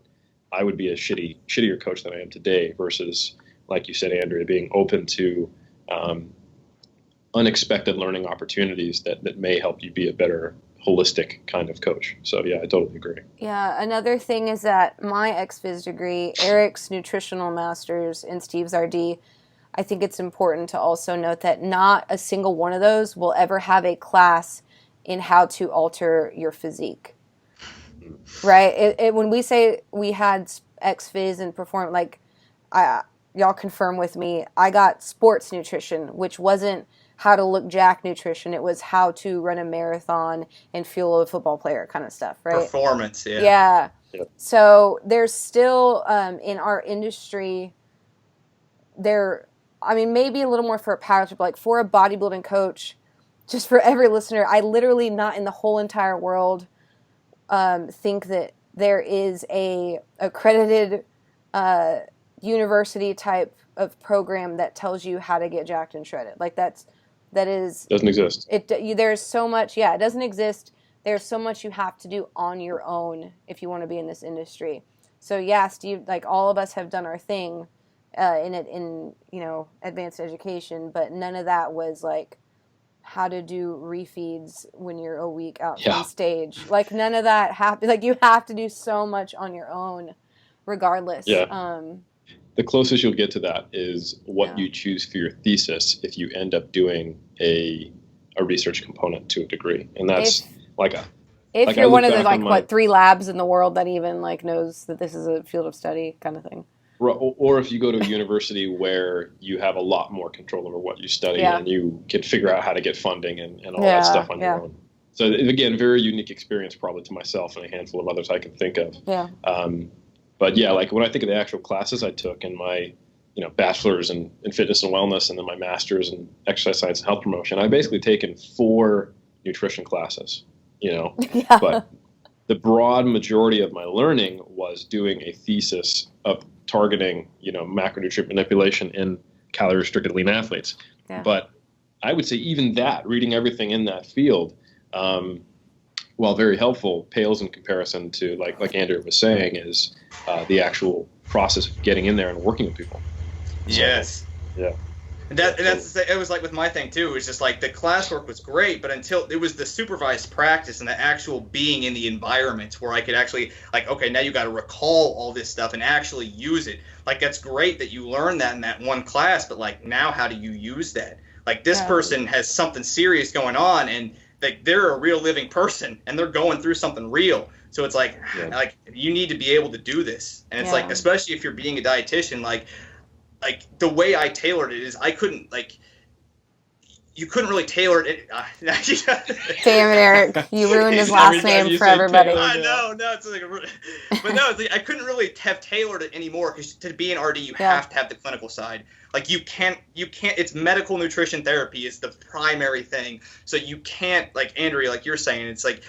I would be a shittier coach than I am today versus, like you said, Andrea, being open to unexpected learning opportunities that may help you be a better holistic kind of coach. So yeah, I totally agree. Yeah, another thing is that my ex-phys degree, Eric's nutritional master's, and Steve's RD, I think it's important to also note that not a single one of those will ever have a class in how to alter your physique. Right? When we say we had ex-phys and perform, like, y'all confirm with me, I got sports nutrition, which wasn't how to look jack nutrition. It was how to run a marathon and fuel a football player kind of stuff, right? Performance, yeah. Yeah. Yep. So there's still, in our industry, maybe a little more for a powerlifter, but like for a bodybuilding coach, just for every listener, I literally not in the whole entire world think that there is a accredited university type of program that tells you how to get jacked and shredded. Like that Doesn't exist. There's so much. Yeah, it doesn't exist. There's so much you have to do on your own if you want to be in this industry. So yeah, Steve, like all of us have done our thing in advanced education, but none of that was like how to do refeeds when you're a week out on stage. Like none of that happened. Like you have to do so much on your own, regardless. Yeah. The closest you'll get to that is what you choose for your thesis if you end up doing a research component to a degree. And that's if you're one of the 3 labs in the world that even like knows that this is a field of study kind of thing. Or if you go to a university where you have a lot more control over what you study and you can figure out how to get funding and all that stuff on your own. So again, very unique experience probably to myself and a handful of others I can think of. Yeah. But yeah, like when I think of the actual classes I took in my, bachelor's in fitness and wellness, and then my master's in exercise science and health promotion, I've basically taken 4 nutrition classes, But the broad majority of my learning was doing a thesis of targeting, macronutrient manipulation in calorie-restricted lean athletes. Yeah. But I would say even that, reading everything in that field, while very helpful, pales in comparison to, like Andrea was saying, is the actual process of getting in there and working with people. Yes. Yeah. And it was like with my thing too. It was just like the classwork was great, but until it was the supervised practice and the actual being in the environment where I could actually okay, now you got to recall all this stuff and actually use it. Like that's great that you learned that in that one class, but like now how do you use that? Like this person has something serious going on and they're a real living person and they're going through something real. So it's like you need to be able to do this. And it's like, especially if you're being a dietitian, like the way I tailored it is I couldn't you couldn't really tailor it. Damn it, Eric! You ruined his last name for everybody. I know, no, it's like, but no, it's like, I couldn't really have tailored it anymore because to be an RD, you have to have the clinical side. Like you can't. It's medical nutrition therapy is the primary thing. So you can't, like Andrea, like you're saying, it's like.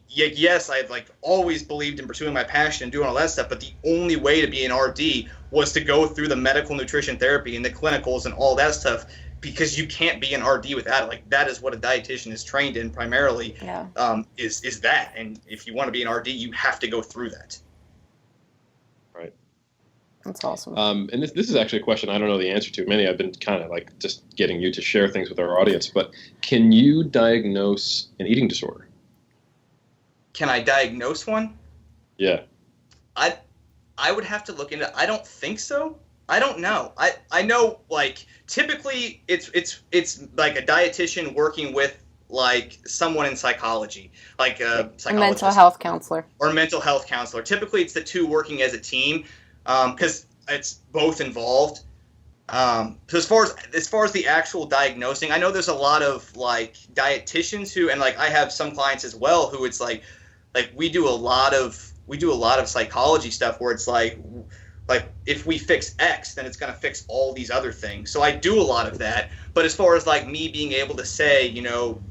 Yes, I've always believed in pursuing my passion and doing all that stuff, but the only way to be an RD was to go through the medical nutrition therapy and the clinicals and all that stuff because you can't be an RD without it. Like that is what a dietitian is trained in primarily. Is that, and if you want to be an RD, you have to go through that. Right. That's awesome. And this is actually a question I don't know the answer to. Many I've been kind of just getting you to share things with our audience, but can you diagnose an eating disorder? Can I diagnose one? Yeah. I would have to look into it. I don't think so. I don't know. I know typically it's like a dietitian working with someone in psychology, a psychologist. A mental health counselor. Or a mental health counselor. Typically it's the two working as a team because it's both involved. So as far as the actual diagnosing, I know there's a lot of dietitians who, and I have some clients as well who it's like we do a lot of psychology stuff where it's like if we fix X, then it's going to fix all these other things. So I do a lot of that. But as far as like me being able to say, you know,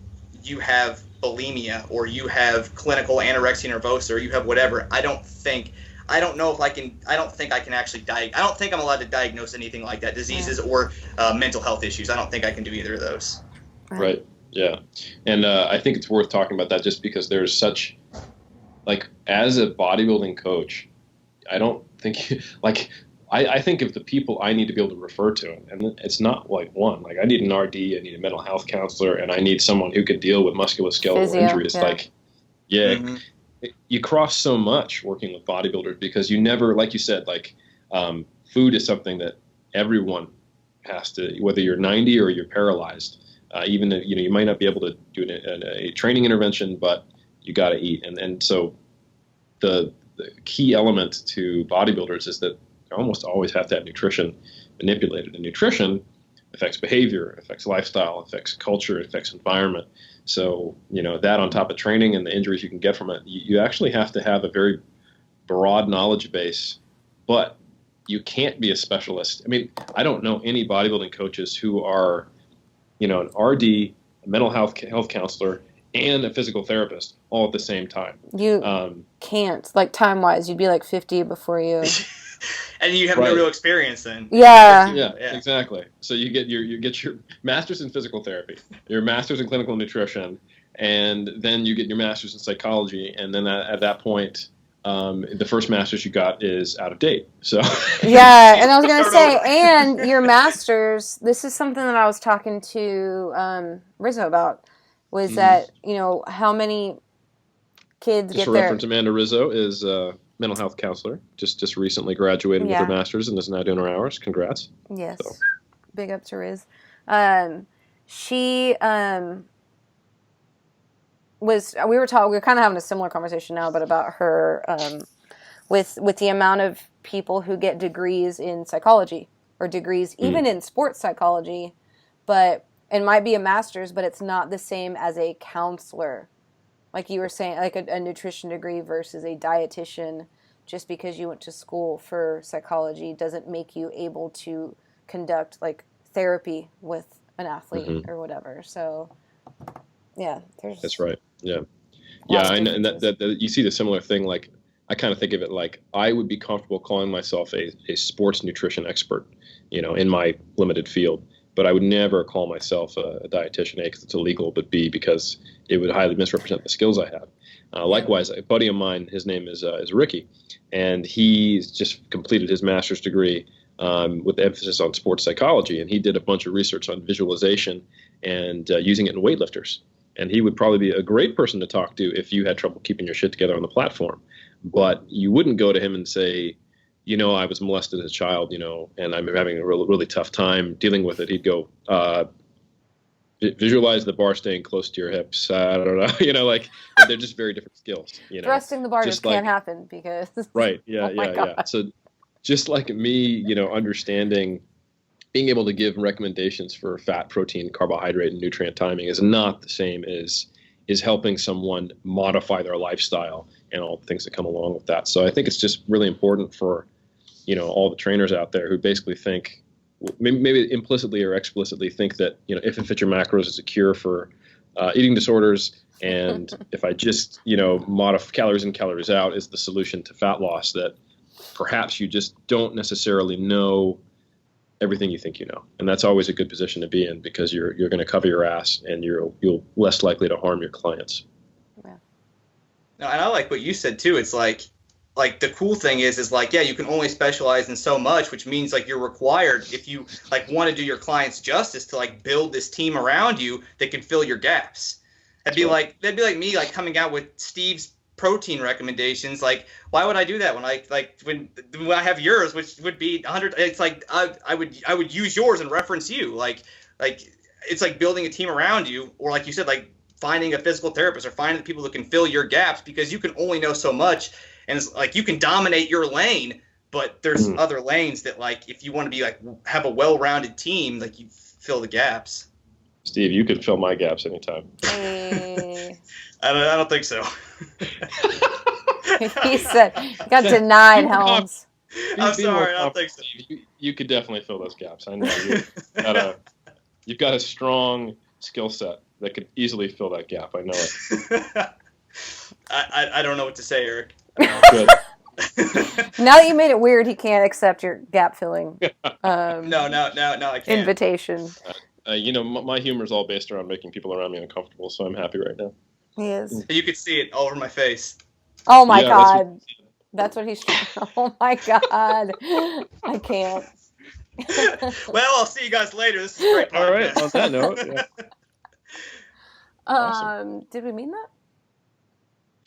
you have bulimia or you have clinical anorexia nervosa or you have whatever, I don't think I don't think I can actually I don't think I'm allowed to diagnose anything like that, diseases or mental health issues. I don't think I can do either of those. Right. Yeah. And I think it's worth talking about that just because there's such, like, as a bodybuilding coach, I don't think, like, I think of the people I need to be able to refer to, and it's not like one. Like, I need an RD, I need a mental health counselor, and I need someone who can deal with musculoskeletal injuries. Like, you cross so much working with bodybuilders because you never, like you said, like, food is something that everyone has to, whether you're 90 or you're paralyzed, even if, you know, you might not be able to do a training intervention, but you got to eat. And so the key element to bodybuilders is that you almost always have to have nutrition manipulated. And nutrition affects behavior, affects lifestyle, affects culture, affects environment. So, you know, that on top of training and the injuries you can get from it, you actually have to have a very broad knowledge base, but you can't be a specialist. I mean, I don't know any bodybuilding coaches who are, you know, an RD, a mental health counselor, and a physical therapist all at the same time. You can't, like, time-wise, you'd be like 50 before you... And you have no real experience then. Yeah, exactly. So you get your master's in physical therapy, your master's in clinical nutrition, and then you get your master's in psychology, and then at that point, the first master's you got is out of date. So yeah, and I was gonna say, and your master's. This is something that I was talking to Rizzo about. Was that, you know, how many kids just get for their... reference, Amanda Rizzo is a mental health counselor, just recently graduated with her master's and is now doing her hours. Congrats. Yes. So. Big up to Riz. She was, we were kind of having a similar conversation now, but about her, with the amount of people who get degrees in psychology or degrees even in sports psychology, but it might be a master's, but it's not the same as a counselor. Like you were saying, like a nutrition degree versus a dietitian, just because you went to school for psychology doesn't make you able to conduct like therapy with an athlete or whatever. So, yeah, that's right. Yeah, and that you see the similar thing. Like, I kind of think of it like I would be comfortable calling myself a sports nutrition expert, you know, in my limited field. But I would never call myself a dietitian, A, because it's illegal, but B, because it would highly misrepresent the skills I have. Likewise, a buddy of mine, his name is Ricky, and he's just completed his master's degree with emphasis on sports psychology, and he did a bunch of research on visualization and using it in weightlifters. And he would probably be a great person to talk to if you had trouble keeping your shit together on the platform. But you wouldn't go to him and say, you know, I was molested as a child, you know, and I'm having a really tough time dealing with it. He'd go, visualize the bar staying close to your hips. I don't know, you know, like they're just very different skills. You know, thrusting the bar just can't happen because right, yeah. So just like me, you know, understanding, being able to give recommendations for fat, protein, carbohydrate, and nutrient timing is not the same as helping someone modify their lifestyle and all the things that come along with that. So I think it's just really important for, you know, all the trainers out there who basically think, maybe implicitly or explicitly think that, you know, if it fits your macros is a cure for eating disorders, and if I just, you know, modify calories in, calories out is the solution to fat loss, that perhaps you just don't necessarily know everything you think you know. And that's always a good position to be in, because you're going to cover your ass and you'll less likely to harm your clients. Yeah. No, and I like what you said too. It's like the cool thing is like, yeah, you can only specialize in so much, which means like you're required, if you like want to do your clients justice, to like build this team around you that can fill your gaps. That'd be like me like coming out with Steve's protein recommendations. Like, why would I do that when I have yours, which would be 100? It's like I would use yours and reference you. Like it's like building a team around you, or like you said, like finding a physical therapist or finding the people that can fill your gaps, because you can only know so much. And it's like you can dominate your lane, but there's other lanes that, like, if you want to be like have a well-rounded team, like you fill the gaps. Steve, you can fill my gaps anytime. Hey. I don't think so. He said, got denied, Helms. I'm sorry, I don't think so. You could definitely fill those gaps. I know you've got a strong skill set that could easily fill that gap. I know it. I don't know what to say, Eric. Good. Now that you made it weird, he can't accept your gap filling. No, I can't. Invitation. My humor is all based around making people around me uncomfortable, so I'm happy right now. He is. You could see it all over my face. Oh my God. That's what he's trying. Oh my God. I can't. Well, I'll see you guys later. This is a great podcast. All right, on that note. Yeah. Awesome. Did we mean that?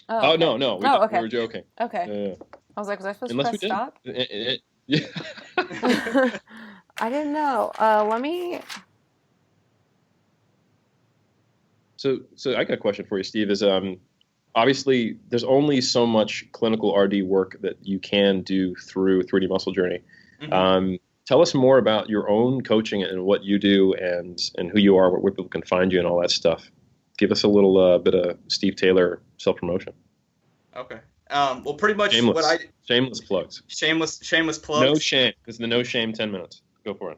Oh, okay. no. Okay. We were joking. Okay. Yeah. I was like, was I supposed Unless to press we did. stop? Yeah. I didn't know. Let me... So I got a question for you, Steve. Is obviously there's only so much clinical RD work that you can do through 3D Muscle Journey. Mm-hmm. Tell us more about your own coaching and what you do and who you are, where people can find you and all that stuff. Give us a little bit of Steve Taylor self-promotion. Okay. Well, pretty much shameless plugs. Shameless plugs. No shame. This is the no shame 10 minutes. Go for it.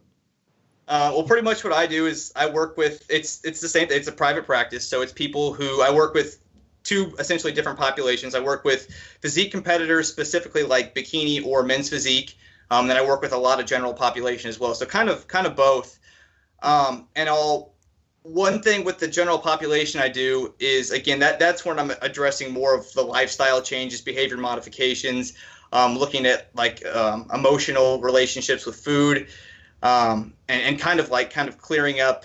Well, pretty much what I do is I work with, it's the same, it's a private practice. So it's people who I work with two essentially different populations. I work with physique competitors, specifically like bikini or men's physique. Then I work with a lot of general population as well. So kind of both. One thing with the general population I do is, again, that's when I'm addressing more of the lifestyle changes, behavior modifications, looking at like emotional relationships with food, and kind of clearing up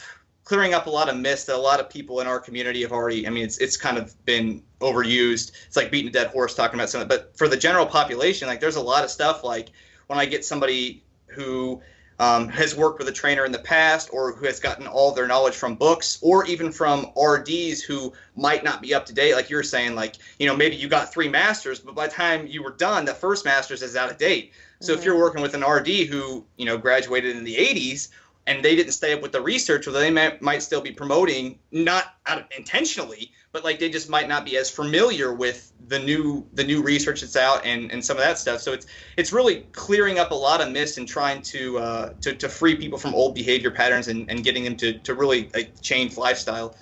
a lot of myths that a lot of people in our community have already. I mean, it's kind of been overused. It's like beating a dead horse talking about something. But for the general population, like there's a lot of stuff like when I get somebody who has worked with a trainer in the past or who has gotten all their knowledge from books or even from RDs who might not be up to date. Like you were saying, like, maybe you got 3 masters, but by the time you were done, the first master's is out of date. So if you're working with an RD who, graduated in the 80s and they didn't stay up with the research, well, they might still be promoting, not intentionally, but like they just might not be as familiar with the new research that's out and some of that stuff. So it's really clearing up a lot of myths and trying to free people from old behavior patterns and getting them to really change their lifestyle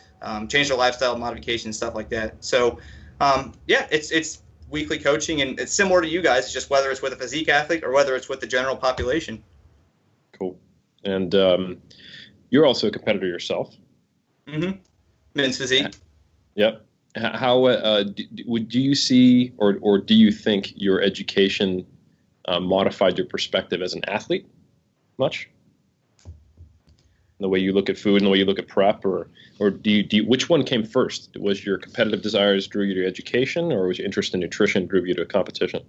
modifications, stuff like that. So it's weekly coaching, and it's similar to you guys. It's just whether it's with a physique athlete or whether it's with the general population. Cool. And you're also a competitor yourself. Mm-hmm. Men's physique. Yep. How do you see or do you think your education modified your perspective as an athlete much? The way you look at food and the way you look at prep, or do you which one came first? Was your competitive desires drew you to education, or was your interest in nutrition drew you to competition?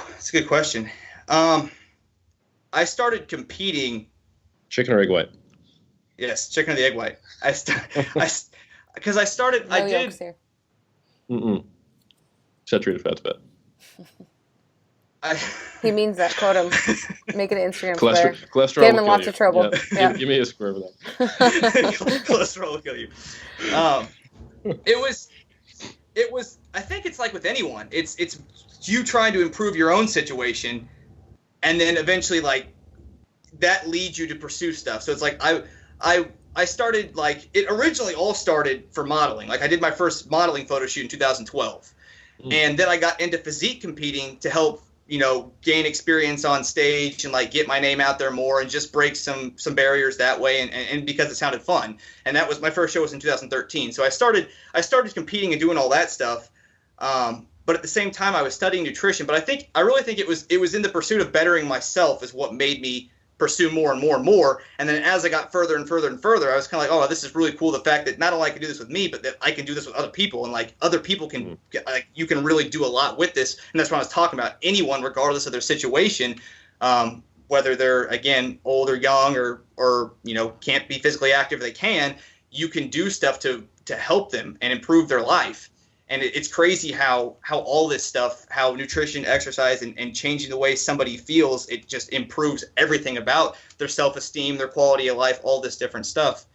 That's a good question. I started competing. Chicken or egg white? Yes, chicken or the egg white. Because I started. No I did. Yolks here. Saturated fats, bet. He means that. Quote him. Make it an Instagram cholesterol. Get him in lots of trouble. Yeah. Give me a square for that. Cholesterol will kill you. It was. I think it's like with anyone. It's you trying to improve your own situation, and then eventually like that leads you to pursue stuff. So it's like I started like it originally all started for modeling. Like I did my first modeling photo shoot in 2012, and then I got into physique competing to help gain experience on stage and like get my name out there more and just break some barriers that way and because it sounded fun. And that was my first show was in 2013. So I started competing and doing all that stuff. But at the same time I was studying nutrition. But I really think it was in the pursuit of bettering myself is what made me pursue more and more and more. And then as I got further and further and further, I was kind of like, oh, this is really cool. The fact that not only I can do this with me, but that I can do this with other people, and like other people can, like you can really do a lot with this. And that's what I was talking about. Anyone, regardless of their situation, whether they're again old or young or can't be physically active, they can. You can do stuff to help them and improve their life. And it's crazy how all this stuff, how nutrition, exercise, and changing the way somebody feels, it just improves everything about their self-esteem, their quality of life, all this different stuff.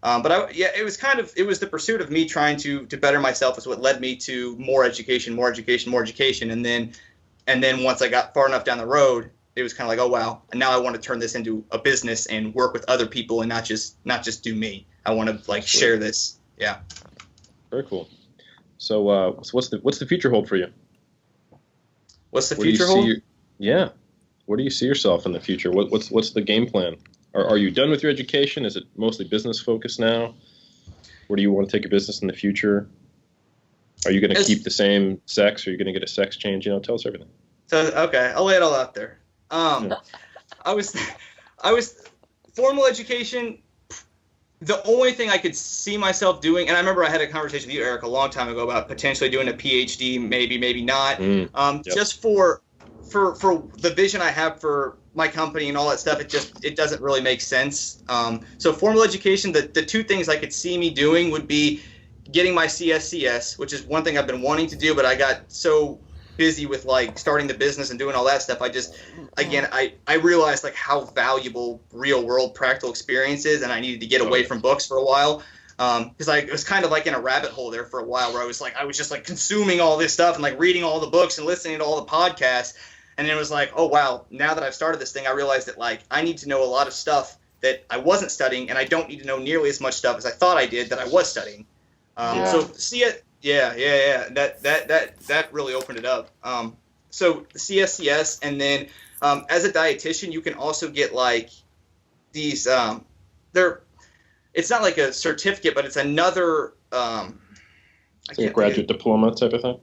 It was the pursuit of me trying to better myself is what led me to more education. And then once I got far enough down the road, it was kind of like, oh, wow, and now I want to turn this into a business and work with other people and not just do me. I want to like share this. Yeah. Very cool. So what's the future hold for you? What's the future hold? Yeah. Where do you see yourself in the future? What's the game plan? Are you done with your education? Is it mostly business focused now? Where do you want to take your business in the future? Are you going to keep the same sex? Or are you going to get a sex change? Tell us everything. So, okay, I'll lay it all out there. I was formal education. The only thing I could see myself doing, and I remember I had a conversation with you, Eric, a long time ago about potentially doing a PhD, maybe not. Yep. Just for the vision I have for my company and all that stuff, it doesn't really make sense. So formal education, the two things I could see me doing would be getting my CSCS, which is one thing I've been wanting to do, but I got so busy with like starting the business and doing all that stuff. I realized like how valuable real world practical experience is, and I needed to get away from books for a while. Because I was kind of like in a rabbit hole there for a while where I was just like consuming all this stuff and like reading all the books and listening to all the podcasts. And it was like, oh, wow, now that I've started this thing, I realized that like I need to know a lot of stuff that I wasn't studying, and I don't need to know nearly as much stuff as I thought I did that I was studying. So see it. Yeah. That really opened it up. So CSCS, and then as a dietitian, you can also get like these. It's not like a certificate, but it's another. Like a graduate diploma type of thing.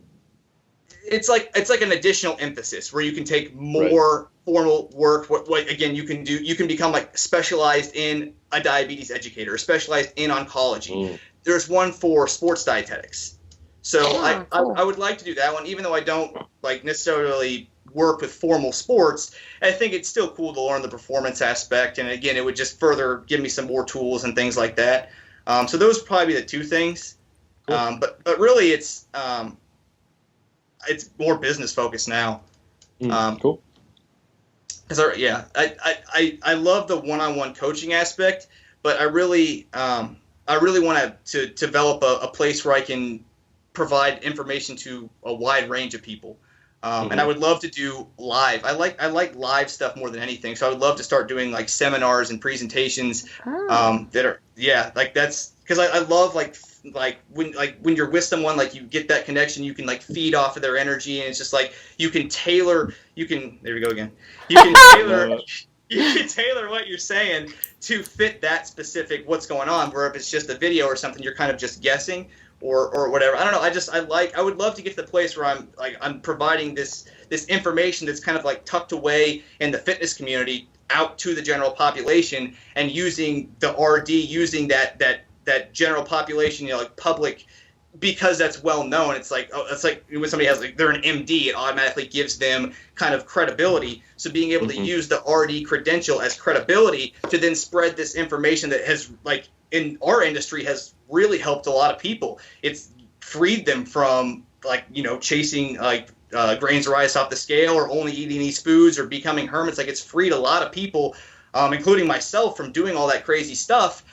It's like an additional emphasis where you can take more formal work. What again you can do? You can become like specialized in a diabetes educator, or specialized in oncology. There's one for sports dietetics. So I would like to do that one, even though I don't like necessarily work with formal sports. I think it's still cool to learn the performance aspect, and again, it would just further give me some more tools and things like that. So those would probably be the two things. Cool. But really, it's more business focused now. Cool. Because I love the one-on-one coaching aspect, but I really want to develop a place where I can provide information to a wide range of people. And I would love to do live. I like live stuff more than anything. So I would love to start doing like seminars and presentations that are like that's because I love like when you're with someone, like you get that connection, you can like feed off of their energy, and it's just like there we go again. You can tailor what you're saying to fit that specific what's going on, where if it's just a video or something, you're kind of just guessing or whatever. I don't know. I would love to get to the place where I'm providing this information that's kind of like tucked away in the fitness community out to the general population, and using the RD, using that general population, like public, because that's well known. It's like when somebody has they're an MD, it automatically gives them kind of credibility. So being able to use the RD credential as credibility to then spread this information that has like in our industry has really helped a lot of people. It's freed them from chasing grains of rice off the scale, or only eating these foods, or becoming hermits. Like it's freed a lot of people, including myself, from doing all that crazy stuff.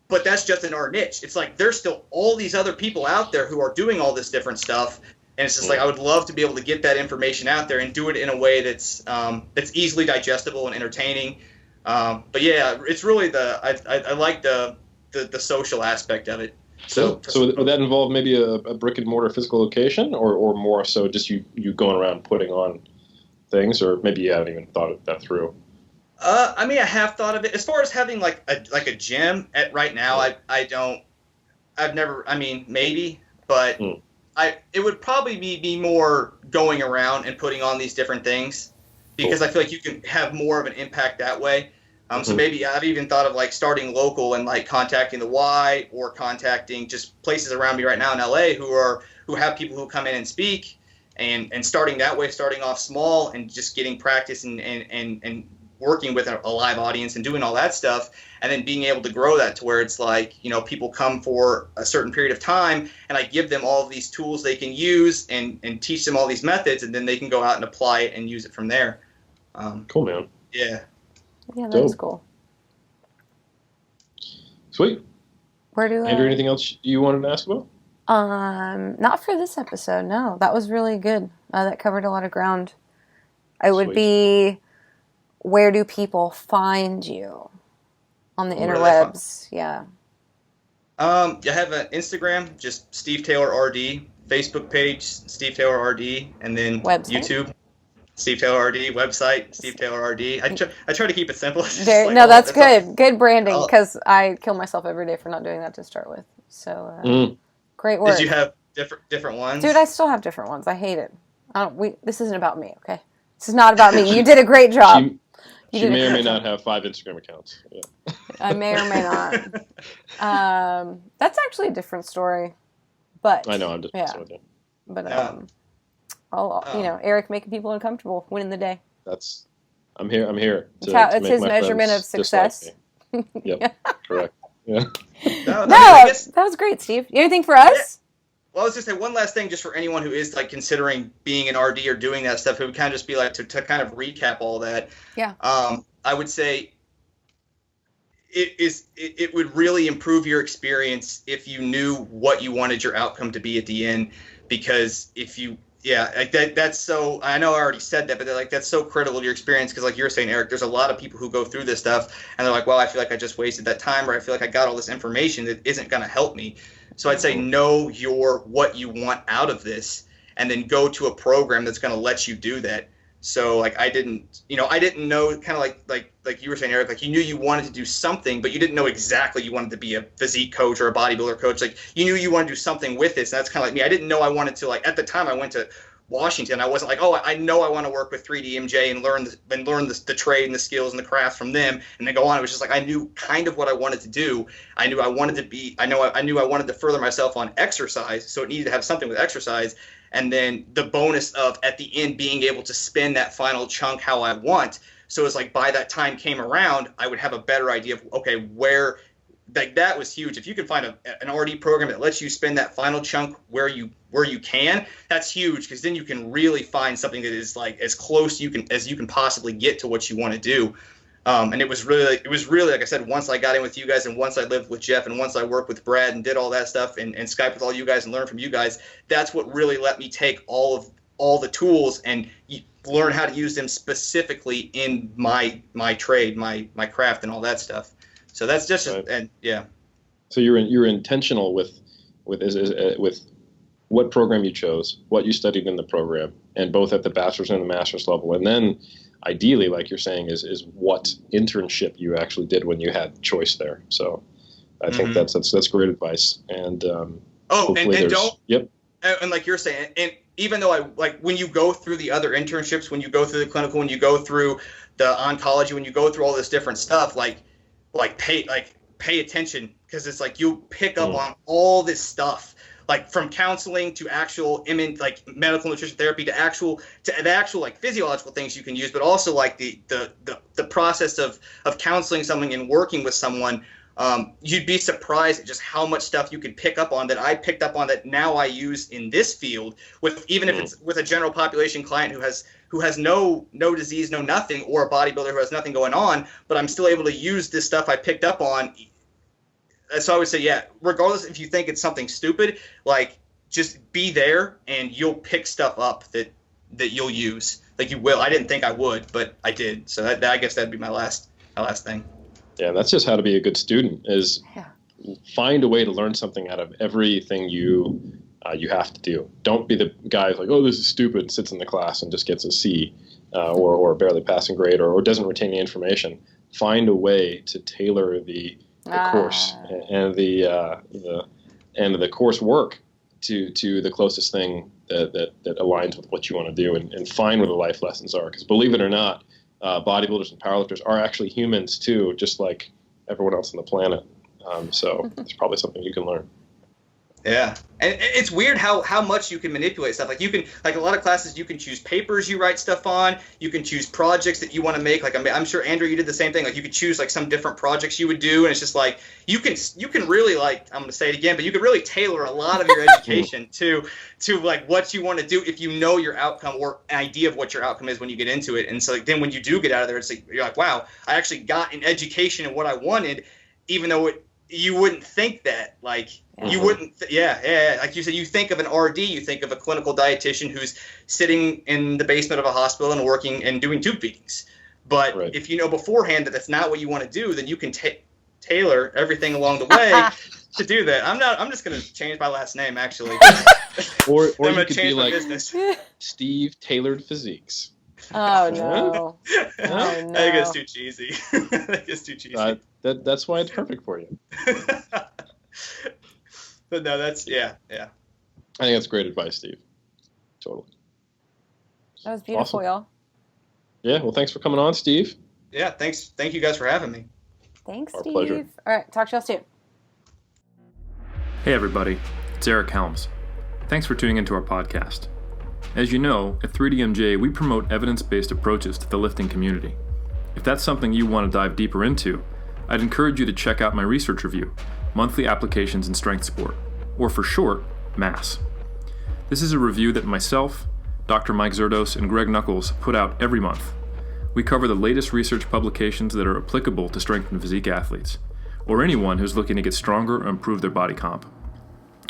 But that's just in our niche. It's like there's still all these other people out there who are doing all this different stuff, and it's just like I would love to be able to get that information out there and do it in a way that's easily digestible and entertaining. But yeah, it's really I like the social aspect of it. So would that involve maybe a brick and mortar physical location, or more so just you going around putting on things, or maybe you haven't even thought that through? I mean, I have thought of it. As far as having like a gym at right now, I've never. I mean, maybe, but it would probably be more going around and putting on these different things, because I feel like you can have more of an impact that way. So maybe I've even thought of like starting local and like contacting the Y, or contacting just places around me right now in LA who have people who come in and speak, and starting that way, starting off small and just getting practice and working with a live audience and doing all that stuff, and then being able to grow that to where it's like, people come for a certain period of time, and I give them all of these tools they can use and teach them all these methods, and then they can go out and apply it and use it from there. Cool, man. Yeah. Yeah, that is cool. Sweet. Andrew, anything else you wanted to ask about? Not for this episode, no. That was really good. That covered a lot of ground. I would be, where do people find you on the interwebs? Yeah. I have an Instagram, just Steve Taylor RD, Facebook page, Steve Taylor RD, and then website? YouTube, Steve Taylor RD, website, Steve Taylor RD. I try to keep it simple. That's good. Good branding, because I kill myself every day for not doing that to start with. So, great work. Did you have different ones? Dude, I still have different ones. I hate it. This isn't about me, okay? This is not about me. You did a great job. She may or may not have 5 Instagram accounts. Yeah. I may or may not. That's actually a different story. But I know, I'm just messing with you. But Eric making people uncomfortable, winning the day. I'm here. It's his measurement of success. Yep, correct. Yeah. That was great, Steve. Anything for us? Yeah. Well, I was just say one last thing, just for anyone who is like considering being an RD or doing that stuff, it would kind of just be like to kind of recap all that. Yeah. I would say it would really improve your experience if you knew what you wanted your outcome to be at the end, because if you that's so, I know I already said that, but that's so critical to your experience, because like you were saying, Eric, there's a lot of people who go through this stuff and they're like, well, I feel like I just wasted that time, or I feel like I got all this information that isn't going to help me. So I'd say know what you want out of this, and then go to a program that's going to let you do that. So like I didn't know, kind of like you were saying, Eric, like you knew you wanted to do something, but you didn't know exactly you wanted to be a physique coach or a bodybuilder coach. Like you knew you wanted to do something with this. And that's kind of like me. I didn't know I wanted to, like at the time I went to Washington, I wasn't like, oh, I know I want to work with 3DMJ and learn the trade and the skills and the crafts from them, and then go on. It was just like I knew kind of what I wanted to do. I knew I wanted to further myself on exercise, so it needed to have something with exercise. And then the bonus of at the end being able to spend that final chunk how I want. So it's like by that time came around, I would have a better idea of where. Like that was huge. If you can find an RD program that lets you spend that final chunk where you can, that's huge, because then you can really find something that is like as close as you can possibly get to what you want to do. And it was really like I said, once I got in with you guys, and once I lived with Jeff, and once I worked with Brad and did all that stuff and Skype with all you guys and learned from you guys, that's what really let me take all the tools and learn how to use them specifically in my trade, my craft, and all that stuff. So that's just right. And yeah. So you're intentional with what program you chose, what you studied in the program, and both at the bachelor's and the master's level, and then ideally, like you're saying, is what internship you actually did when you had choice there. So I think that's great advice. And and don't. Yep. And like you're saying, and even though when you go through the other internships, when you go through the clinical, when you go through the oncology, when you go through all this different stuff, pay attention, because it's like you pick up on all this stuff, like from counseling to actual medical nutrition therapy to the actual like physiological things you can use, but also like the process of counseling someone and working with someone. You'd be surprised at just how much stuff you can pick up on that I picked up on that now I use in this field, even if it's with a general population client who has no disease, no nothing, or a bodybuilder who has nothing going on, but I'm still able to use this stuff I picked up on. So I would say, yeah, regardless if you think it's something stupid, like just be there and you'll pick stuff up that you'll use. Like you will. I didn't think I would, but I did. So I guess that'd be my last thing. Yeah, that's just how to be a good student, is find a way to learn something out of everything you have to do. Don't be the guy who's like, oh, this is stupid, and sits in the class and just gets a C or barely passing grade or doesn't retain the information. Find a way to tailor the course and the course work to the closest thing that aligns with what you want to do, and find where the life lessons are. Because believe it or not, bodybuilders and powerlifters are actually humans too, just like everyone else on the planet. So it's probably something you can learn. Yeah. And it's weird how much you can manipulate stuff. Like you can, like a lot of classes, you can choose papers you write stuff on. You can choose projects that you want to make. Like I'm sure Andrew, you did the same thing. Like you could choose like some different projects you would do, and it's just like you can really, like, I'm going to say it again, but you could really tailor a lot of your education to like what you want to do if you know your outcome or an idea of what your outcome is when you get into it. And so like, then when you do get out of there, it's like you're like, wow, I actually got an education in what I wanted, even though you wouldn't think that, like. You wouldn't, yeah. Like you said, you think of an RD, you think of a clinical dietitian who's sitting in the basement of a hospital and working and doing tube feedings. But if you know beforehand that that's not what you want to do, then you can tailor everything along the way to do that. I'm just going to change my last name, actually. or you could be like Steve Tailored Physiques. Oh, no. I think it's too cheesy. That's why it's perfect for you. But no, that's, yeah. I think that's great advice, Steve. Totally. That was beautiful, y'all. Yeah, well, thanks for coming on, Steve. Yeah, thanks. Thank you guys for having me. Thanks, Our Steve. pleasure. All right, talk to y'all soon. Hey everybody, it's Eric Helms. Thanks for tuning into our podcast. As you know, at 3DMJ, we promote evidence-based approaches to the lifting community. If that's something you want to dive deeper into, I'd encourage you to check out my research review, Monthly Applications in Strength Sport, or for short, MASS. This is a review that myself, Dr. Mike Zerdos, and Greg Knuckles put out every month. We cover the latest research publications that are applicable to strength and physique athletes, or anyone who's looking to get stronger or improve their body comp.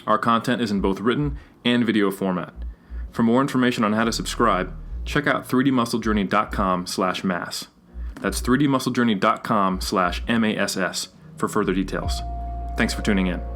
Our content is in both written and video format. For more information on how to subscribe, check out 3dmusclejourney.com/mass. That's 3dmusclejourney.com/MASS for further details. Thanks for tuning in.